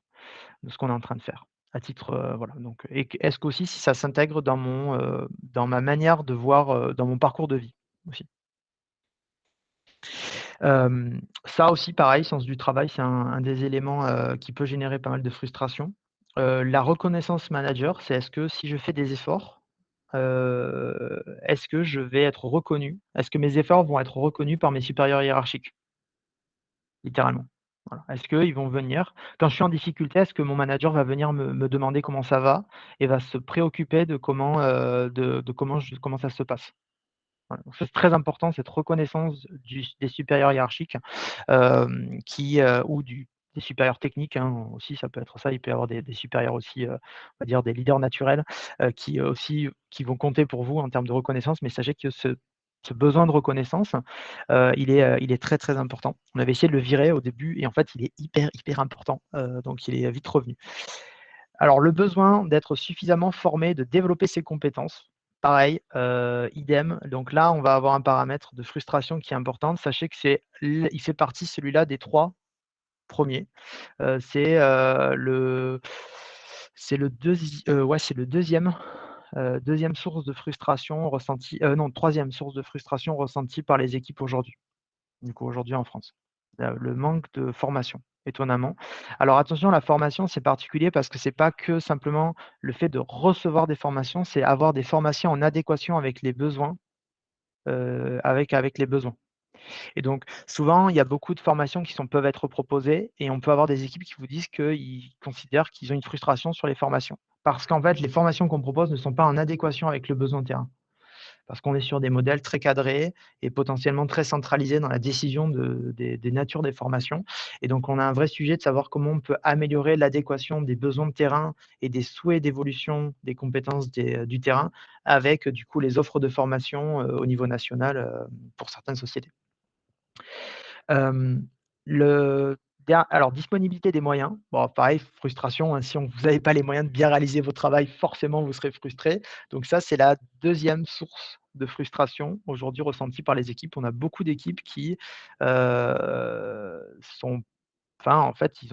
Speaker 2: de ce qu'on est en train de faire? À titre, voilà, donc est-ce qu'aussi si ça s'intègre dans ma manière de voir, dans mon parcours de vie aussi? Ça aussi pareil, sens du travail, c'est un des éléments, qui peut générer pas mal de frustration. La reconnaissance manager, c'est est-ce que si je fais des efforts, est-ce que je vais être reconnu? Est-ce que mes efforts vont être reconnus par mes supérieurs hiérarchiques? Littéralement. Voilà. Est-ce qu'ils vont venir quand je suis en difficulté, est-ce que mon manager va venir me demander comment ça va et va se préoccuper de comment, comment ça se passe? Voilà, donc ça, c'est très important, cette reconnaissance des supérieurs hiérarchiques, ou des supérieurs techniques, hein, aussi, ça peut être ça. Il peut y avoir des supérieurs aussi, on va dire des leaders naturels, aussi qui vont compter pour vous en termes de reconnaissance. Mais sachez que ce besoin de reconnaissance, il est très, très important. On avait essayé de le virer au début et en fait, il est hyper, hyper important, donc il est vite revenu. Alors le besoin d'être suffisamment formé, de développer ses compétences, pareil, idem. Donc là, on va avoir un paramètre de frustration qui est important. Sachez que il fait partie celui-là des 3 premiers. C'est, le ouais, c'est le 2e source de frustration ressentie, non, 3e source de frustration ressentie par les équipes aujourd'hui. Du coup, aujourd'hui en France. Le manque de formation, étonnamment. Alors attention, la formation, c'est particulier parce que c'est pas que simplement le fait de recevoir des formations, c'est avoir des formations en adéquation avec les besoins, avec les besoins. Et donc souvent, il y a beaucoup de formations qui peuvent être proposées et on peut avoir des équipes qui vous disent qu'ils considèrent qu'ils ont une frustration sur les formations. Parce qu'en fait, les formations qu'on propose ne sont pas en adéquation avec le besoin de terrain. Parce qu'on est sur des modèles très cadrés et potentiellement très centralisés dans la décision des natures des formations. Et donc, on a un vrai sujet de savoir comment on peut améliorer l'adéquation des besoins de terrain et des souhaits d'évolution des compétences du terrain avec, du coup, les offres de formation, au niveau national, pour certaines sociétés. Hem, le alors disponibilité des moyens, bon pareil, frustration, hein, si vous n'avez pas les moyens de bien réaliser votre travail, forcément vous serez frustré. Donc ça, c'est la 2e source de frustration aujourd'hui ressentie par les équipes. On a beaucoup d'équipes qui, sont en fait, ils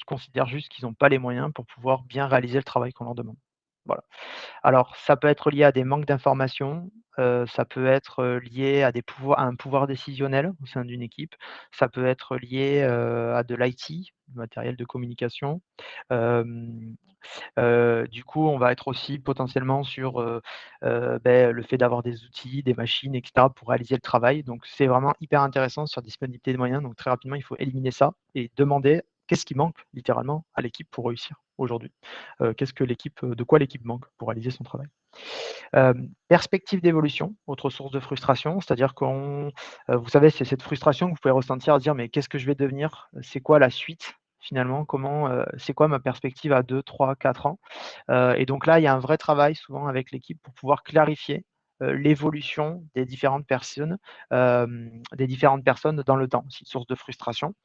Speaker 2: considèrent juste qu'ils n'ont pas les moyens pour pouvoir bien réaliser le travail qu'on leur demande. Voilà. Alors, ça peut être lié à des manques d'informations, ça peut être, lié à un pouvoir décisionnel au sein d'une équipe. Ça peut être lié, à de l'IT, du matériel de communication. Hem, du coup, on va être aussi potentiellement sur, le fait d'avoir des outils, des machines et cetera pour réaliser le travail. Donc c'est vraiment hyper intéressant sur disponibilité de moyens. Donc très rapidement, il faut éliminer ça et demander qu'est-ce qui manque littéralement à l'équipe pour réussir aujourd'hui? De quoi l'équipe manque pour réaliser son travail? Perspective d'évolution, autre source de frustration, c'est-à-dire vous savez, c'est cette frustration que vous pouvez ressentir à dire: «Mais qu'est-ce que je vais devenir? C'est quoi la suite finalement? C'est quoi ma perspective à 2, 3, 4 ans?» Et donc là, il y a un vrai travail souvent avec l'équipe pour pouvoir clarifier, l'évolution des différentes personnes dans le temps. C'est une source de frustration.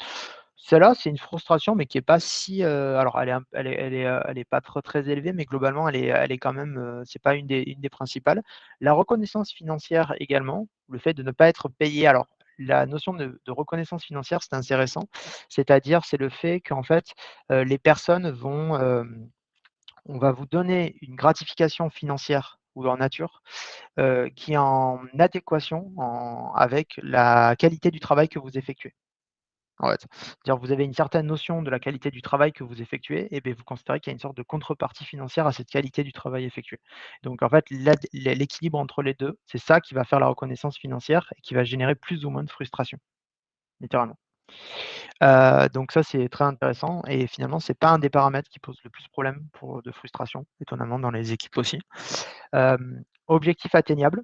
Speaker 2: Celle-là, c'est une frustration, mais qui est pas si, alors elle est pas très élevée, mais globalement elle est quand même, c'est pas une des principales. La reconnaissance financière également, le fait de ne pas être payé. Alors la notion de reconnaissance financière, c'est intéressant, c'est-à-dire, c'est le fait qu'en fait, les personnes on va vous donner une gratification financière ou en nature, qui est en adéquation avec la qualité du travail que vous effectuez. En fait, c'est-à-dire vous avez une certaine notion de la qualité du travail que vous effectuez et beh, vous considérez qu'il y a une sorte de contrepartie financière à cette qualité du travail effectué. Donc en fait, l'équilibre entre les 2, c'est ça qui va faire la reconnaissance financière et qui va générer plus ou moins de frustration, littéralement. Donc ça, c'est très intéressant et finalement, c'est pas un des paramètres qui pose le plus problème de frustration, étonnamment dans les équipes aussi. Objectif atteignable.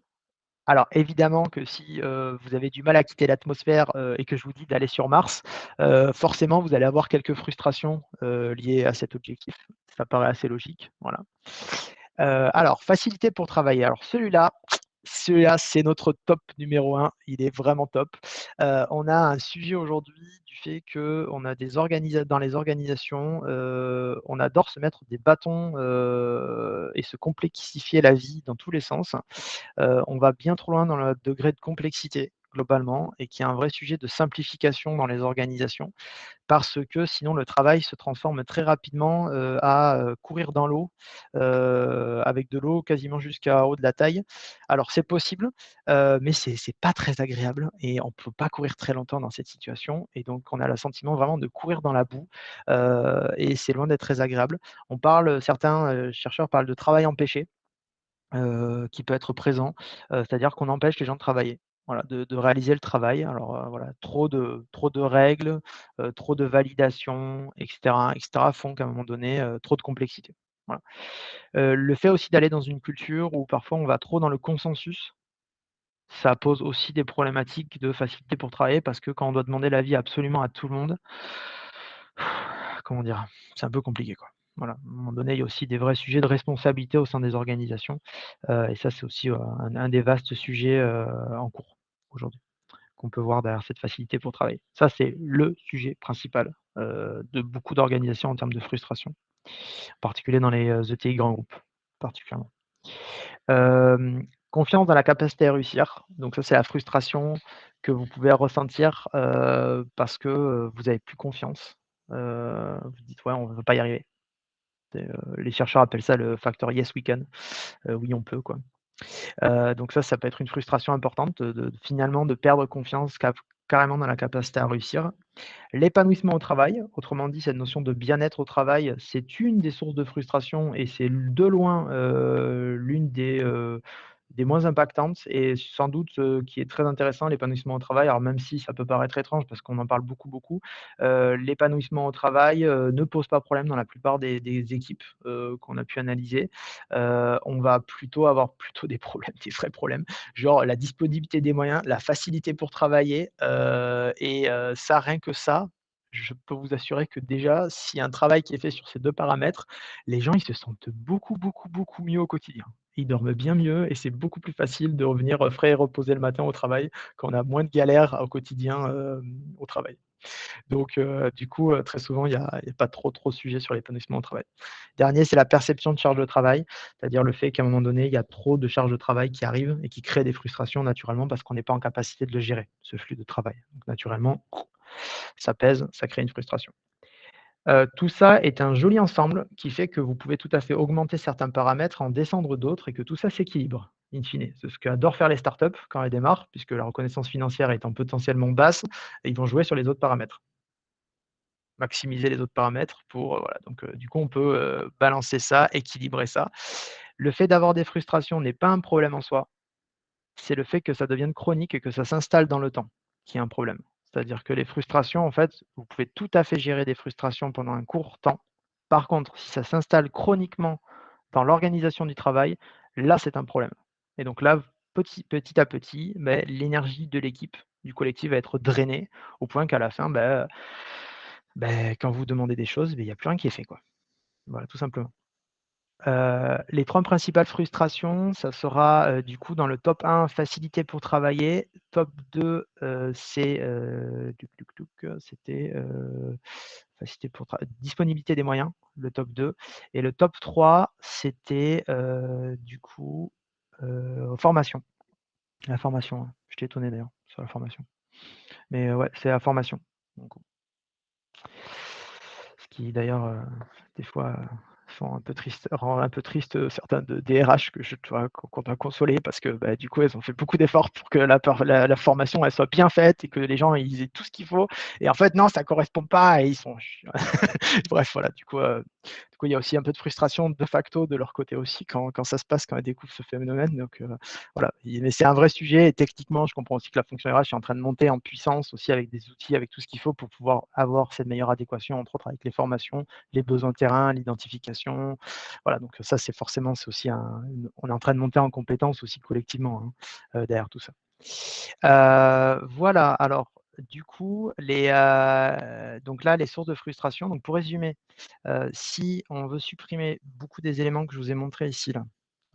Speaker 2: Alors évidemment que si, vous avez du mal à quitter l'atmosphère, et que je vous dis d'aller sur Mars, forcément vous allez avoir quelques frustrations, liées à cet objectif. Ça paraît assez logique, voilà. Alors facilité pour travailler. Alors celui-là, c'est notre top numéro un. Il est vraiment top. On a un sujet aujourd'hui du fait qu'on a dans les organisations, on adore se mettre des bâtons, et se complexifier la vie dans tous les sens. On va bien trop loin dans le degré de complexité. globalement et qu'il y a un vrai sujet de simplification dans les organisations. Parce que sinon le travail se transforme très rapidement, courir dans l'eau, avec de l'eau quasiment jusqu'à haut de la taille. Alors c'est possible, mais c'est pas très agréable et on peut pas courir très longtemps dans cette situation et donc on a le sentiment vraiment de courir dans la boue, et c'est loin d'être très agréable. Certains, chercheurs parlent de travail empêché. Qui peut être présent, c'est-à-dire qu'on empêche les gens de travailler. Voilà, de réaliser le travail. Alors, voilà, trop de règles, trop de validation et cetera font qu'à un moment donné, trop de complexité. Voilà. Le fait aussi d'aller dans une culture où parfois on va trop dans le consensus, ça pose aussi des problématiques de facilité pour travailler parce que quand on doit demander l'avis absolument à tout le monde, comment dire? C'est un peu compliqué, quoi. Voilà, à un moment donné, il y a aussi des vrais sujets de responsabilité au sein des organisations, et ça, c'est aussi, un des vastes sujets, en cours aujourd'hui, qu'on peut voir derrière cette facilité pour travailler. Ça, c'est le sujet principal, de beaucoup d'organisations en termes de frustration, en particulier dans les, ETI grands groupes, particulièrement. Confiance dans la capacité à réussir, donc ça, c'est la frustration que vous pouvez ressentir, parce que, vous avez plus confiance. Vous dites: «Ouais, on ne va pas y arriver». Les chercheurs appellent ça le facteur «yes we can», «oui, on peut», quoi. Donc ça peut être une frustration importante de finalement de perdre confiance carrément dans la capacité à réussir. L'épanouissement au travail, autrement dit, cette notion de bien-être au travail, c'est une des sources de frustration et c'est de loin, l'une des moins impactantes et sans doute, qui est très intéressant, l'épanouissement au travail. Alors même si ça peut paraître étrange parce qu'on en parle beaucoup, beaucoup, l'épanouissement au travail, ne pose pas problème dans la plupart des équipes, qu'on a pu analyser. On va plutôt avoir plutôt des problèmes, des vrais problèmes, genre la disponibilité des moyens, la facilité pour travailler, ça, rien que ça, je peux vous assurer que déjà, s'il y a un travail qui est fait sur ces 2 paramètres, les gens, ils se sentent beaucoup, beaucoup, beaucoup mieux au quotidien. Ils dorment bien mieux et c'est beaucoup plus facile de revenir, frais et reposé le matin au travail, quand on a moins de galères au quotidien, au travail. Donc du coup, très souvent, il y a pas trop de sujets sur l'épanouissement au travail. Dernier, c'est la perception de charge de travail, c'est-à-dire le fait qu'à un moment donné, il y a trop de charges de travail qui arrivent et qui créent des frustrations naturellement parce qu'on n'est pas en capacité de le gérer, ce flux de travail. Donc naturellement, ça pèse, ça crée une frustration. Tout ça est un joli ensemble qui fait que vous pouvez tout à fait augmenter certains paramètres, en descendre d'autres et que tout ça s'équilibre, in fine. C'est ce qu'adorent faire les startups quand elles démarrent, puisque la reconnaissance financière étant potentiellement basse, ils vont jouer sur les autres paramètres. Maximiser les autres paramètres pour, voilà, donc du coup, on peut, balancer ça, équilibrer ça. Le fait d'avoir des frustrations n'est pas un problème en soi, c'est le fait que ça devienne chronique et que ça s'installe dans le temps qui est un problème. C'est-à-dire que les frustrations, en fait, vous pouvez tout à fait gérer des frustrations pendant un court temps. Par contre, si ça s'installe chroniquement dans l'organisation du travail, là, c'est un problème et donc là, petit à petit, beh, l'énergie de l'équipe, du collectif va être drainée au point qu'à la fin, quand vous demandez des choses, beh, il y a plus rien qui est fait, quoi. Voilà, tout simplement. Les 3 principales frustrations, ça sera, du coup, dans le top 1, facilité pour travailler. Top 2, c'est, tuc tuc, c'était, facilité pour tra disponibilité des moyens, le top 2 et le top 3, c'était, du coup, formation. La formation, ouais. J'étais étonné d'ailleurs sur la formation. Mais, ouais, c'est la formation, donc ce qui d'ailleurs, des fois, rend un peu triste, certains des RH que je dois qu'on doit consoler parce que, bah, du coup, elles ont fait beaucoup d'efforts pour que la formation, elle soit bien faite et que les gens, ils aient tout ce qu'il faut et en fait, non, ça correspond pas et ils sont bref, voilà, du coup, il y a aussi un peu de frustration de facto de leur côté aussi quand ça se passe, quand elles découvrent ce phénomène donc voilà. Mais c'est un vrai sujet et techniquement, je comprends aussi que la fonction RH est en train de monter en puissance aussi avec des outils, avec tout ce qu'il faut pour pouvoir avoir cette meilleure adéquation, entre autres avec les formations, les besoins terrain, l'identification. Voilà, donc ça, c'est aussi on est en train de monter en compétences aussi collectivement, hein, derrière tout ça. Voilà, alors du coup, donc là, les sources de frustration, donc pour résumer, si on veut supprimer beaucoup des éléments que je vous ai montrés ici là,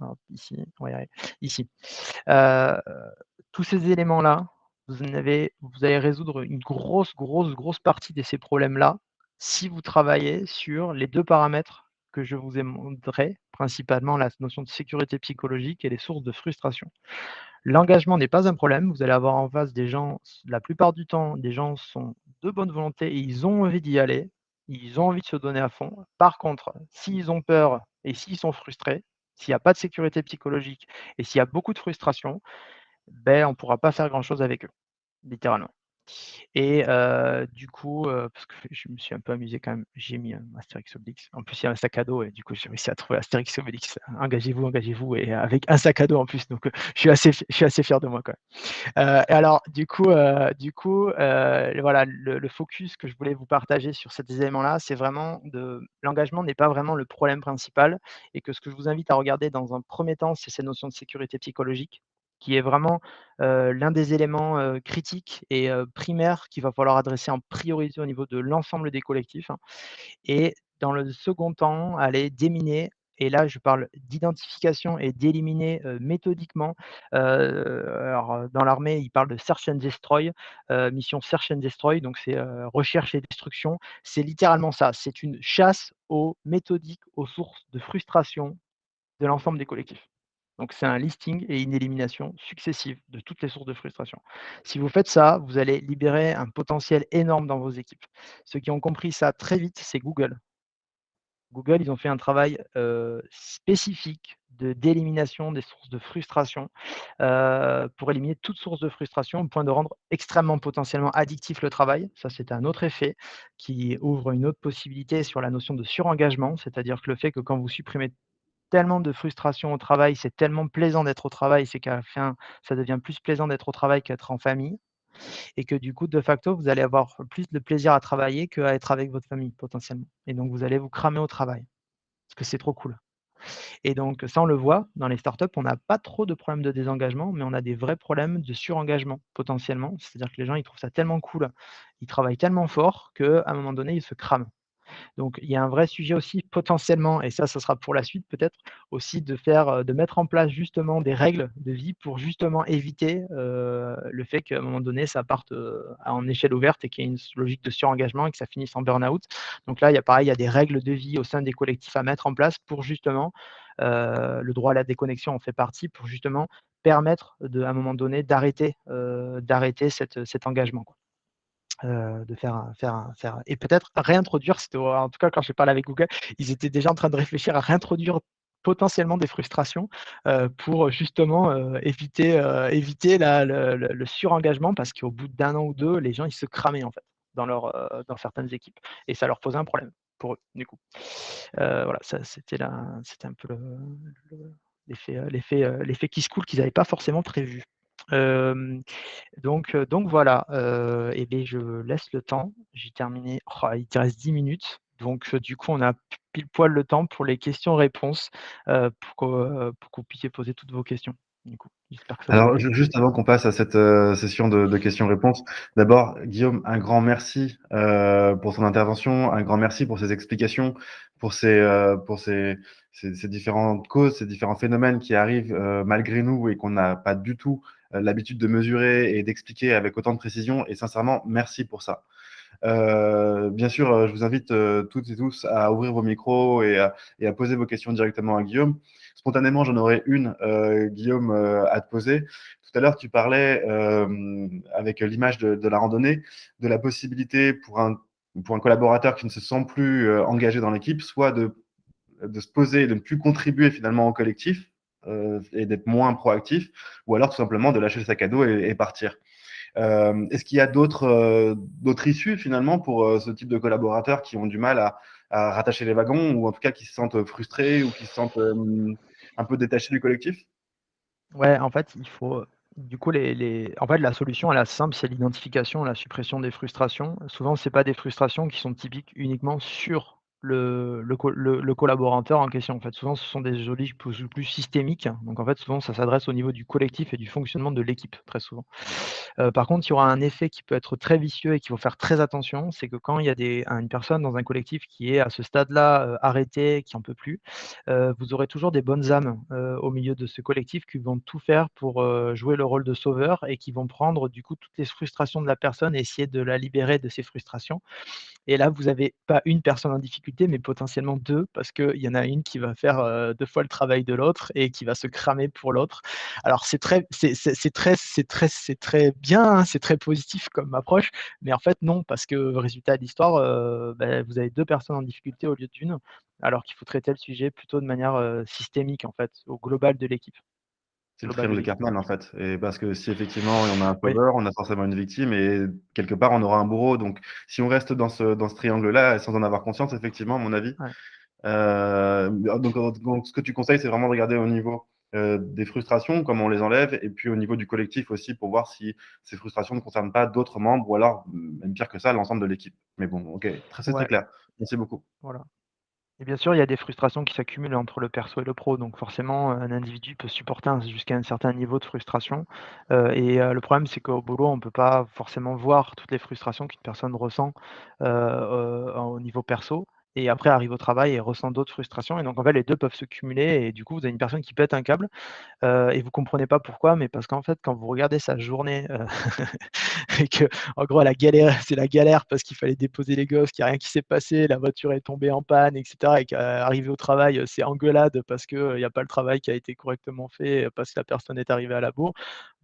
Speaker 2: hop ici, on va y arriver, ici. Heu, tous ces éléments-là, vous allez résoudre une grosse, grosse, grosse partie de ces problèmes-là, si vous travaillez sur les 2 paramètres que je vous ai montré, principalement la notion de sécurité psychologique et les sources de frustration. L'engagement n'est pas un problème, vous allez avoir en face des gens, la plupart du temps, des gens sont de bonne volonté et ils ont envie d'y aller, ils ont envie de se donner à fond. Par contre, s'ils ont peur et s'ils sont frustrés, s'il n'y a pas de sécurité psychologique et s'il y a beaucoup de frustration, ben, on ne pourra pas faire grand-chose avec eux, littéralement. Et du coup, parce que je me suis un peu amusé quand même, j'ai mis un Astérix Obélix. En plus, il y a un sac à dos et du coup, j'ai réussi à trouver Astérix Obélix, engagez-vous, engagez-vous et avec un sac à dos en plus, donc je suis assez fier de moi quand même. Et alors voilà, le focus que je voulais vous partager sur ces éléments-là, c'est vraiment de l'engagement n'est pas vraiment le problème principal et que ce que je vous invite à regarder dans un premier temps, c'est ces notions de sécurité psychologique, qui est vraiment, l'un des éléments, critiques et primaires qu'il va falloir adresser en priorité au niveau de l'ensemble des collectifs, hein. Et dans le second temps, aller déminer et là je parle d'identification et d'éliminer, méthodiquement, alors, dans l'armée, ils parlent de search and destroy, mission search and destroy, donc c'est, recherche et destruction. C'est littéralement ça, c'est une chasse aux méthodiques, aux sources de frustration de l'ensemble des collectifs. Donc c'est un listing et une élimination successive de toutes les sources de frustration. Si vous faites ça, vous allez libérer un potentiel énorme dans vos équipes. Ceux qui ont compris ça très vite, c'est Google. Google, ils ont fait un travail, spécifique d'élimination des sources de frustration, pour éliminer toute source de frustration au point de rendre extrêmement potentiellement addictif le travail. Ça, c'est un autre effet qui ouvre une autre possibilité sur la notion de surengagement, c'est-à-dire que le fait que quand vous supprimez tellement de frustration au travail, c'est tellement plaisant d'être au travail, c'est qu'à la fin, ça devient plus plaisant d'être au travail qu'être en famille et que du coup, de facto, vous allez avoir plus de plaisir à travailler qu'à être avec votre famille potentiellement et donc vous allez vous cramer au travail parce que c'est trop cool et donc ça, on le voit dans les startups, on n'a pas trop de problèmes de désengagement, mais on a des vrais problèmes de surengagement potentiellement. C'est-à-dire que les gens, ils trouvent ça tellement cool, ils travaillent tellement fort qu'à un moment donné, ils se crament. Donc il y a un vrai sujet aussi potentiellement et ça sera pour la suite peut-être, aussi de faire, de mettre en place justement des règles de vie pour justement éviter, le fait qu'à un moment donné ça parte, en échelle ouverte et qu'il y ait une logique de surengagement et que ça finisse en burn-out. Donc là, il y a pareil, il y a des règles de vie au sein des collectifs à mettre en place pour justement, le droit à la déconnexion en fait partie, pour justement permettre à un moment donné d'arrêter cet engagement, quoi. De faire et peut-être réintroduire, c'était en tout cas quand j'ai parlé avec Google, ils étaient déjà en train de réfléchir à réintroduire potentiellement des frustrations, pour justement, éviter le surengagement parce qu'au bout d'1 an ou 2, les gens ils se cramaient en fait dans certaines équipes et ça leur posait un problème pour eux, du coup. Voilà, ça c'était un peu l'effet qui se coule qu'ils n'avaient pas forcément prévu. Hem donc voilà, et beh, je laisse le temps. J'ai terminé, il te reste 10 minutes, donc du coup, on a pile poil le temps pour les questions-réponses, pour que vous puissiez poser toutes vos questions, du coup. J'espère que ça vous a
Speaker 1: Alors,
Speaker 2: plu.
Speaker 1: juste avant qu'on passe à cette session de questions-réponses, d'abord, Guillaume, un grand merci pour ton intervention, un grand merci pour ces explications, pour ces différentes causes, ces différents phénomènes qui arrivent malgré nous et qu'on n'a pas du tout l'habitude de mesurer et d'expliquer avec autant de précision. Et sincèrement, merci pour ça. Bien sûr, je vous invite toutes et tous à ouvrir vos micros et à poser vos questions directement à Guillaume. Spontanément, j'en aurais une, Guillaume, à te poser. Tout à l'heure, tu parlais, avec l'image de la randonnée, de la possibilité pour un collaborateur qui ne se sent plus engagé dans l'équipe, soit de se poser et de ne plus contribuer finalement au collectif et d'être moins proactif, ou alors tout simplement de lâcher le sac à dos et partir. Est-ce qu'il y a d'autres issues finalement pour ce type de collaborateurs qui ont du mal à rattacher les wagons ou en tout cas qui se sentent frustrés ou qui se sentent un peu détachés du collectif?
Speaker 2: Ouais, en fait, il faut, du coup, en fait, la solution, elle est assez simple, c'est l'identification, la suppression des frustrations. Souvent, c'est pas des frustrations qui sont typiques uniquement sur le collaborateur en question. En fait, souvent, ce sont des logiques plus systémiques. Donc, en fait, souvent, ça s'adresse au niveau du collectif et du fonctionnement de l'équipe, très souvent. Par contre, il y aura un effet qui peut être très vicieux et qu'il faut faire très attention, c'est que quand il y a une personne dans un collectif qui est à ce stade-là, arrêtée, qui en peut plus, vous aurez toujours des bonnes âmes, au milieu de ce collectif qui vont tout faire pour, jouer le rôle de sauveur et qui vont prendre du coup toutes les frustrations de la personne et essayer de la libérer de ses frustrations Et là, vous avez pas une personne en difficulté, mais potentiellement 2 parce qu'il y en a une qui va faire, 2 fois le travail de l'autre et qui va se cramer pour l'autre. Alors c'est très bien, hein, c'est très positif comme approche, mais en fait non, parce que résultat de l'histoire, vous avez 2 personnes en difficulté au lieu d'1, alors qu'il faut traiter le sujet plutôt de manière, systémique en fait, au global de l'équipe.
Speaker 1: C'est le
Speaker 2: Global de
Speaker 1: triangle de
Speaker 2: l'équipe.
Speaker 1: Cartman, en fait, et parce que si effectivement on a un
Speaker 2: Oui,
Speaker 1: sauveur, on a forcément une victime et quelque part on aura un bourreau. Donc si on reste dans ce triangle-là sans en avoir conscience, effectivement, à mon avis,
Speaker 2: ouais,
Speaker 1: donc ce que tu conseilles, c'est vraiment de regarder au niveau, des frustrations, comment on les enlève et puis au niveau du collectif aussi pour voir si ces frustrations ne concernent pas d'autres membres ou alors, même pire que ça, l'ensemble de l'équipe. Mais bon, OK, c'est très
Speaker 2: ouais,
Speaker 1: clair. Merci beaucoup.
Speaker 2: voilà. Et bien sûr, il y a des frustrations qui s'accumulent entre le perso et le pro, donc forcément, un individu peut supporter jusqu'à un certain niveau de frustration, le problème, c'est qu'au boulot, on ne peut pas forcément voir toutes les frustrations qu'une personne ressent, au niveau perso et après arrive au travail et ressent d'autres frustrations et donc en fait, les 2 peuvent se cumuler et du coup, vous avez une personne qui pète un câble, et vous comprenez pas pourquoi, mais parce qu'en fait, quand vous regardez sa journée, et qu'en gros, la galère c'est la galère parce qu'il fallait déposer les gosses, qu'il y a rien qui s'est passé, la voiture est tombée en panne et cetera et qu'arrivé au travail, c'est engueulade parce que, il y a pas le travail qui a été correctement fait, parce que la personne est arrivée à la bourre.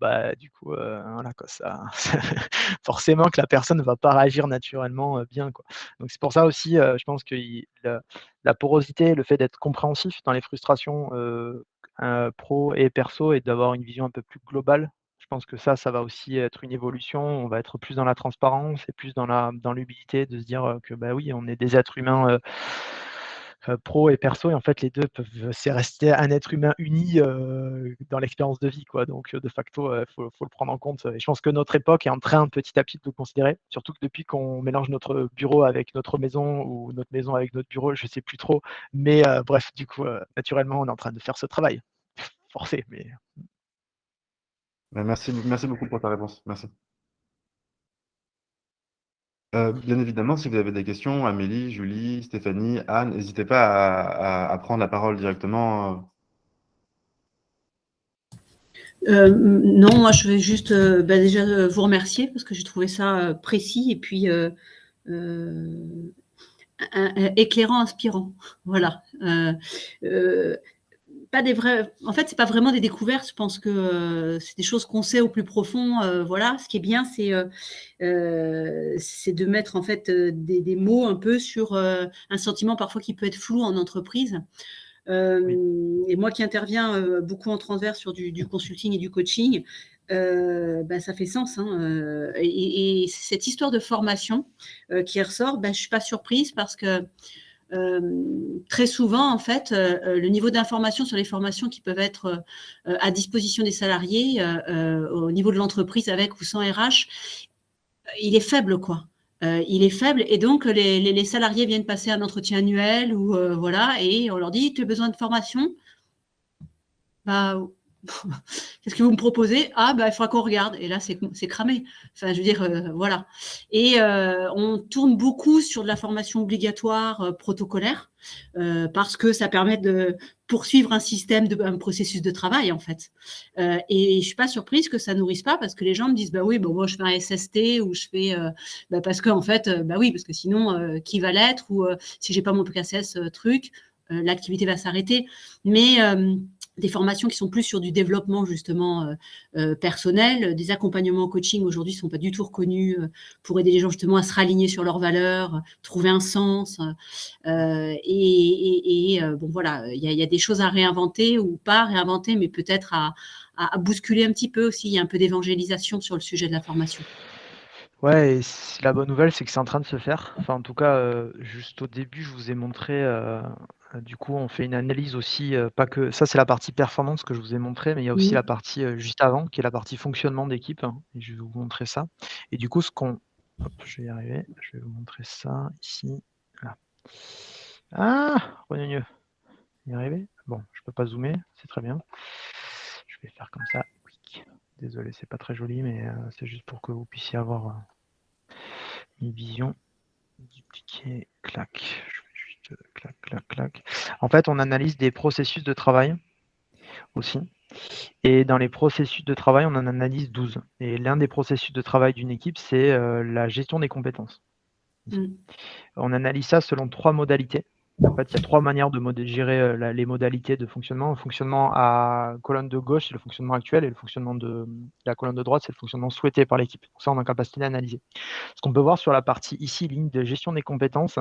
Speaker 2: Bah, du coup, voilà quoi, ça forcément que la personne ne va pas réagir naturellement, bien quoi. Donc c'est pour ça aussi, je pense que la porosité, le fait d'être compréhensif dans les frustrations, pro et perso et d'avoir une vision un peu plus globale. Je pense que ça va aussi être une évolution. On va être plus dans la transparence et plus dans l'humilité de se dire, que, bah, oui, on est des êtres humains, pro et perso et en fait les 2 peuvent c'est rester un être humain uni, dans l'expérience de vie quoi. Donc, de facto, faut le prendre en compte, et je pense que notre époque est en train petit à petit de le considérer. Surtout que depuis qu'on mélange notre bureau avec notre maison ou notre maison avec notre bureau, je sais plus trop, mais, bref, du coup, naturellement, on est en train de faire ce travail. Forcé, mais
Speaker 1: Bah, merci beaucoup pour ta réponse. Merci. Bien évidemment, si vous avez des questions, Amélie, Julie, Stéphanie, Anne, n'hésitez pas à prendre la parole directement.
Speaker 3: Non, moi je vais juste déjà vous remercier parce que j'ai trouvé ça précis et puis éclairant, inspirant. Voilà. Pas des vrais. En fait, c'est pas vraiment des découvertes. Je pense que c'est des choses qu'on sait au plus profond. Voilà. Ce qui est bien, c'est de mettre en fait des mots un peu sur un sentiment parfois qui peut être flou en entreprise.
Speaker 2: oui,
Speaker 3: Et moi qui interviens beaucoup en transverse sur du consulting et du coaching, ça fait sens. Hein, et cette histoire de formation qui ressort, je ne suis pas surprise parce que très souvent, en fait, le niveau d'information sur les formations qui peuvent être à disposition des salariés au niveau de l'entreprise avec ou sans RH, il est faible, quoi. Il est faible et donc les salariés viennent passer un entretien annuel ou voilà et on leur dit tu as besoin de formation, bah qu'est-ce que vous me proposez? Ah, il faudra qu'on regarde. Et là, c'est cramé. Enfin, je veux dire, voilà. Et on tourne beaucoup sur de la formation obligatoire protocolaire parce que ça permet de poursuivre un processus de travail, en fait. Et je ne suis pas surprise que ça nourrisse pas parce que les gens me disent, bah oui, bon, moi, je fais un SST ou je fais... parce qu'en fait, oui, parce que sinon, qui va l'être? Ou si j'ai pas mon PKCS truc, l'activité va s'arrêter. Mais des formations qui sont plus sur du développement justement personnel, des accompagnements coaching aujourd'hui ne sont pas du tout reconnus pour aider les gens justement à se raligner sur leurs valeurs, trouver un sens. Bon voilà, il y a des choses à réinventer ou pas réinventer, mais peut-être à bousculer un petit peu aussi. Il y a un peu d'évangélisation sur le sujet de la formation.
Speaker 2: ouais et la bonne nouvelle, c'est que c'est en train de se faire. Enfin, en tout cas, juste au début, je vous ai montré, du coup, on fait une analyse aussi, pas que ça, c'est la partie performance que je vous ai montré, mais il y a aussi
Speaker 3: Mmh.
Speaker 2: la partie, juste avant, qui est la partie fonctionnement d'équipe, hein, et je vais vous montrer ça et du coup, hop, je vais y arriver, je vais vous montrer ça ici, là. Ah! Rognonieux, y arriver? Bon, je peux pas zoomer, c'est très bien. Je vais faire comme ça, quick. Désolé, c'est pas très joli, mais c'est juste pour que vous puissiez avoir, une vision. Dupliquer, clac. Je vais juste clac, clac, clac. En fait, on analyse des processus de travail aussi. Et dans les processus de travail, on en analyse 12. Et l'un des processus de travail d'une équipe, c'est la gestion des compétences. On analyse ça selon 3 modalités. En fait, il y a 3 manières de gérer les modalités de fonctionnement. Le fonctionnement à colonne de gauche, c'est le fonctionnement actuel, et le fonctionnement de la colonne de droite, c'est le fonctionnement souhaité par l'équipe. Donc ça, on est en capacité d'analyser. Ce qu'on peut voir sur la partie ici, ligne de gestion des compétences,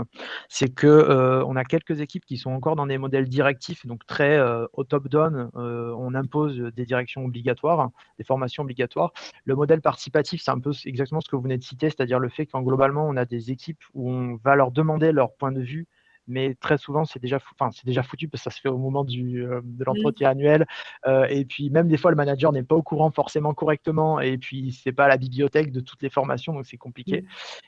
Speaker 2: c'est que on a quelques équipes qui sont encore dans des modèles directifs, donc très au top-down, on impose des directions obligatoires, des formations obligatoires. Le modèle participatif, c'est un peu exactement ce que vous venez de citer, c'est-à-dire le fait qu'en globalement, on a des équipes où on va leur demander leur point de vue, mais très souvent, c'est déjà foutu parce que ça se fait au moment de l'entretien annuel. Et puis, même des fois, le manager n'est pas au courant forcément correctement. Et puis, c'est pas la bibliothèque de toutes les formations, donc c'est compliqué.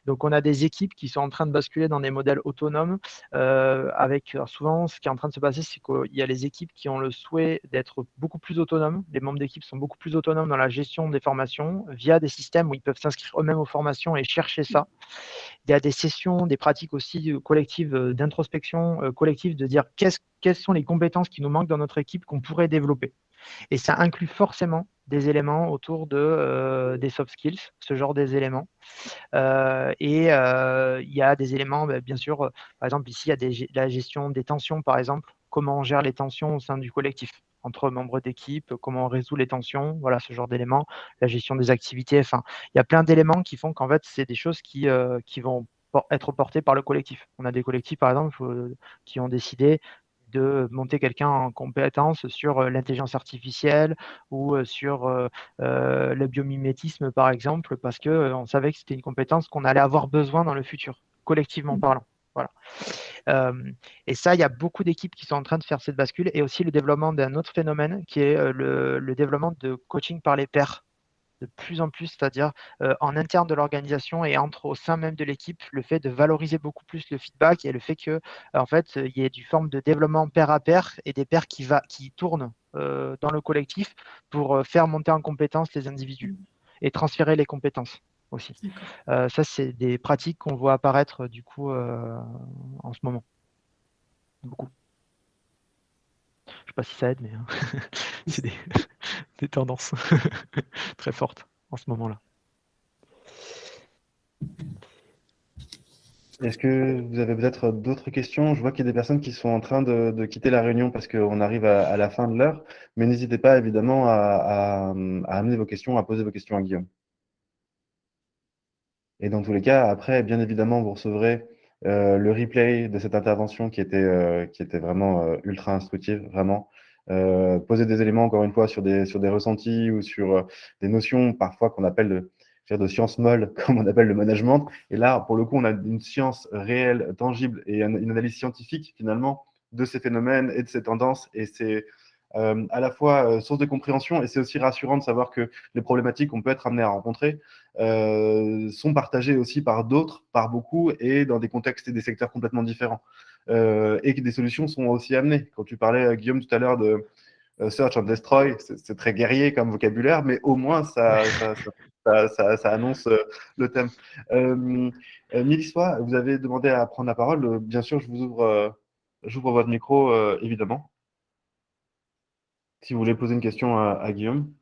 Speaker 2: Donc, on a des équipes qui sont en train de basculer dans des modèles autonomes. Alors souvent, ce qui est en train de se passer, c'est qu'il y a les équipes qui ont le souhait d'être beaucoup plus autonomes. Les membres d'équipe sont beaucoup plus autonomes dans la gestion des formations via des systèmes où ils peuvent s'inscrire eux-mêmes aux formations et chercher ça. Il y a des sessions, des pratiques aussi collectives d'introspection collective, de dire quelles sont les compétences qui nous manquent dans notre équipe qu'on pourrait développer. Et ça inclut forcément des éléments autour des soft skills, ce genre des éléments. Il y a des éléments, bien sûr, par exemple, ici, il y a la gestion des tensions, par exemple, comment on gère les tensions au sein du collectif, entre membres d'équipe, comment on résout les tensions, voilà, ce genre d'éléments, la gestion des activités, enfin, il y a plein d'éléments qui font qu'en fait, c'est des choses qui vont être portées par le collectif. On a des collectifs, par exemple, qui ont décidé de monter quelqu'un en compétence sur l'intelligence artificielle ou sur le biomimétisme, par exemple, parce qu'on savait que c'était une compétence qu'on allait avoir besoin dans le futur, collectivement parlant. Voilà. Et ça, il y a beaucoup d'équipes qui sont en train de faire cette bascule, et aussi le développement d'un autre phénomène qui est le développement de coaching par les pairs. De plus en plus, c'est-à-dire en interne de l'organisation et au sein même de l'équipe, le fait de valoriser beaucoup plus le feedback et le fait que en fait il y ait du forme de développement pair à pair et des pairs qui tournent dans le collectif pour faire monter en compétence les individus et transférer les compétences aussi. Ça, c'est des pratiques qu'on voit apparaître du coup en ce moment. Beaucoup. Je ne sais pas si ça aide, mais c'est des tendances très fortes en ce moment-là.
Speaker 1: Est-ce que vous avez peut-être d'autres questions? Je vois qu'il y a des personnes qui sont en train de quitter la réunion parce qu'on arrive à la fin de l'heure, mais n'hésitez pas évidemment à amener vos questions, à poser vos questions à Guillaume. Et dans tous les cas, après, bien évidemment, vous recevrez le replay de cette intervention qui était vraiment ultra instructive, vraiment. Poser des éléments, encore une fois, sur des ressentis ou sur des notions parfois qu'on appelle de sciences molles, comme on appelle le management. Et là, pour le coup, on a une science réelle, tangible et une analyse scientifique, finalement, de ces phénomènes et de ces tendances. Et c'est à la fois source de compréhension, et c'est aussi rassurant de savoir que les problématiques qu'on peut être amené à rencontrer sont partagées aussi par d'autres, par beaucoup, et dans des contextes et des secteurs complètement différents. Et que des solutions sont aussi amenées. Quand tu parlais, Guillaume, tout à l'heure de Search and Destroy, c'est très guerrier comme vocabulaire, mais au moins ça annonce le thème. Mélissois, vous avez demandé à prendre la parole. Bien sûr, j'ouvre votre micro, évidemment. Si vous voulez poser une question à Guillaume.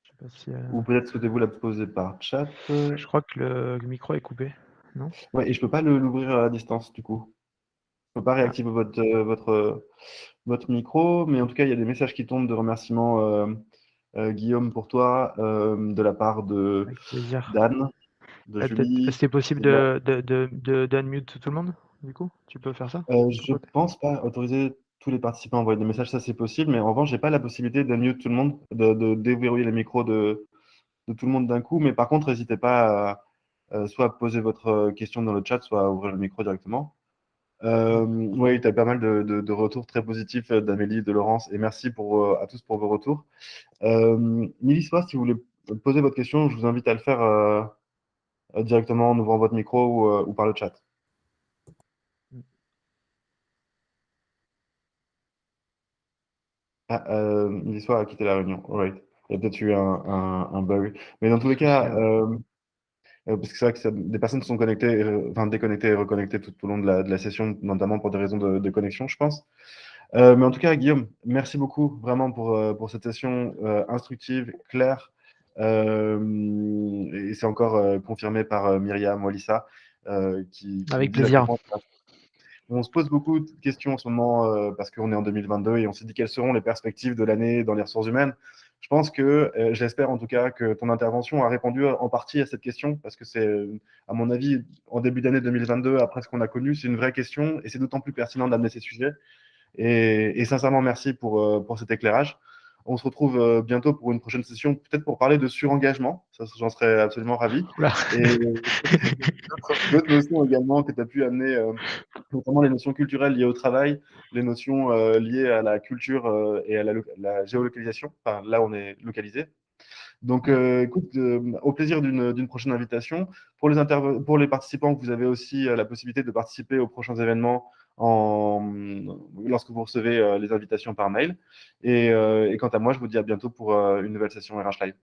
Speaker 2: Je sais pas si,
Speaker 1: Ou peut-être souhaitez-vous la poser par chat.
Speaker 2: Je crois que le micro est coupé, non?
Speaker 1: Ouais, et je peux pas l'ouvrir à distance, du coup. Je peux pas réactiver votre micro, mais en tout cas, il y a des messages qui tombent de remerciements, Guillaume, pour toi, de la part
Speaker 2: Avec plaisir.
Speaker 1: d'Anne, de Julie.
Speaker 2: C'est possible d'unmute tout le monde, du coup? Tu peux faire ça?
Speaker 1: Je pense pas autoriser tous les participants à envoyer des messages, ça c'est possible, mais en revanche, j'ai pas la possibilité d'unmute tout le monde, de déverrouiller les micros de tout le monde d'un coup, mais par contre, n'hésitez pas à soit à poser votre question dans le chat, soit à ouvrir le micro directement. Oui, tu as pas mal de retours très positifs d'Amélie, de Laurence, et merci à tous pour vos retours. Mélissois, si vous voulez poser votre question, je vous invite à le faire directement en ouvrant votre micro ou par le chat. Mélissois a quitté la réunion. Right. Il y a peut-être eu un bug. Mais dans tous les cas, parce que c'est vrai que des personnes sont connectées, déconnectées et reconnectées tout au long de la session, notamment pour des raisons de connexion, je pense. Mais en tout cas, Guillaume, merci beaucoup vraiment pour cette session instructive, claire, Et c'est encore confirmé par Myriam Walissa, qui
Speaker 2: Avec
Speaker 1: me dit à quel
Speaker 2: plaisir.
Speaker 1: point on se pose beaucoup de questions en ce moment parce qu'on est en 2022 et on s'est dit quelles seront les perspectives de l'année dans les ressources humaines. Je pense que, j'espère en tout cas que ton intervention a répondu en partie à cette question parce que c'est, à mon avis, en début d'année 2022, après ce qu'on a connu, c'est une vraie question et c'est d'autant plus pertinent d'amener ces sujets. Et sincèrement, merci pour cet éclairage. On se retrouve bientôt pour une prochaine session, peut-être pour parler de surengagement. Ça, j'en serais absolument ravi.
Speaker 2: Oula.
Speaker 1: Et d'autres notions également que tu as pu amener, notamment les notions culturelles liées au travail, les notions liées à la culture et à la géolocalisation, enfin là on est localisé. Donc écoute, au plaisir d'une prochaine invitation. Pour les participants, vous avez aussi la possibilité de participer aux prochains événements lorsque vous recevez les invitations par mail. Et quant à moi, je vous dis à bientôt pour une nouvelle session RH Live.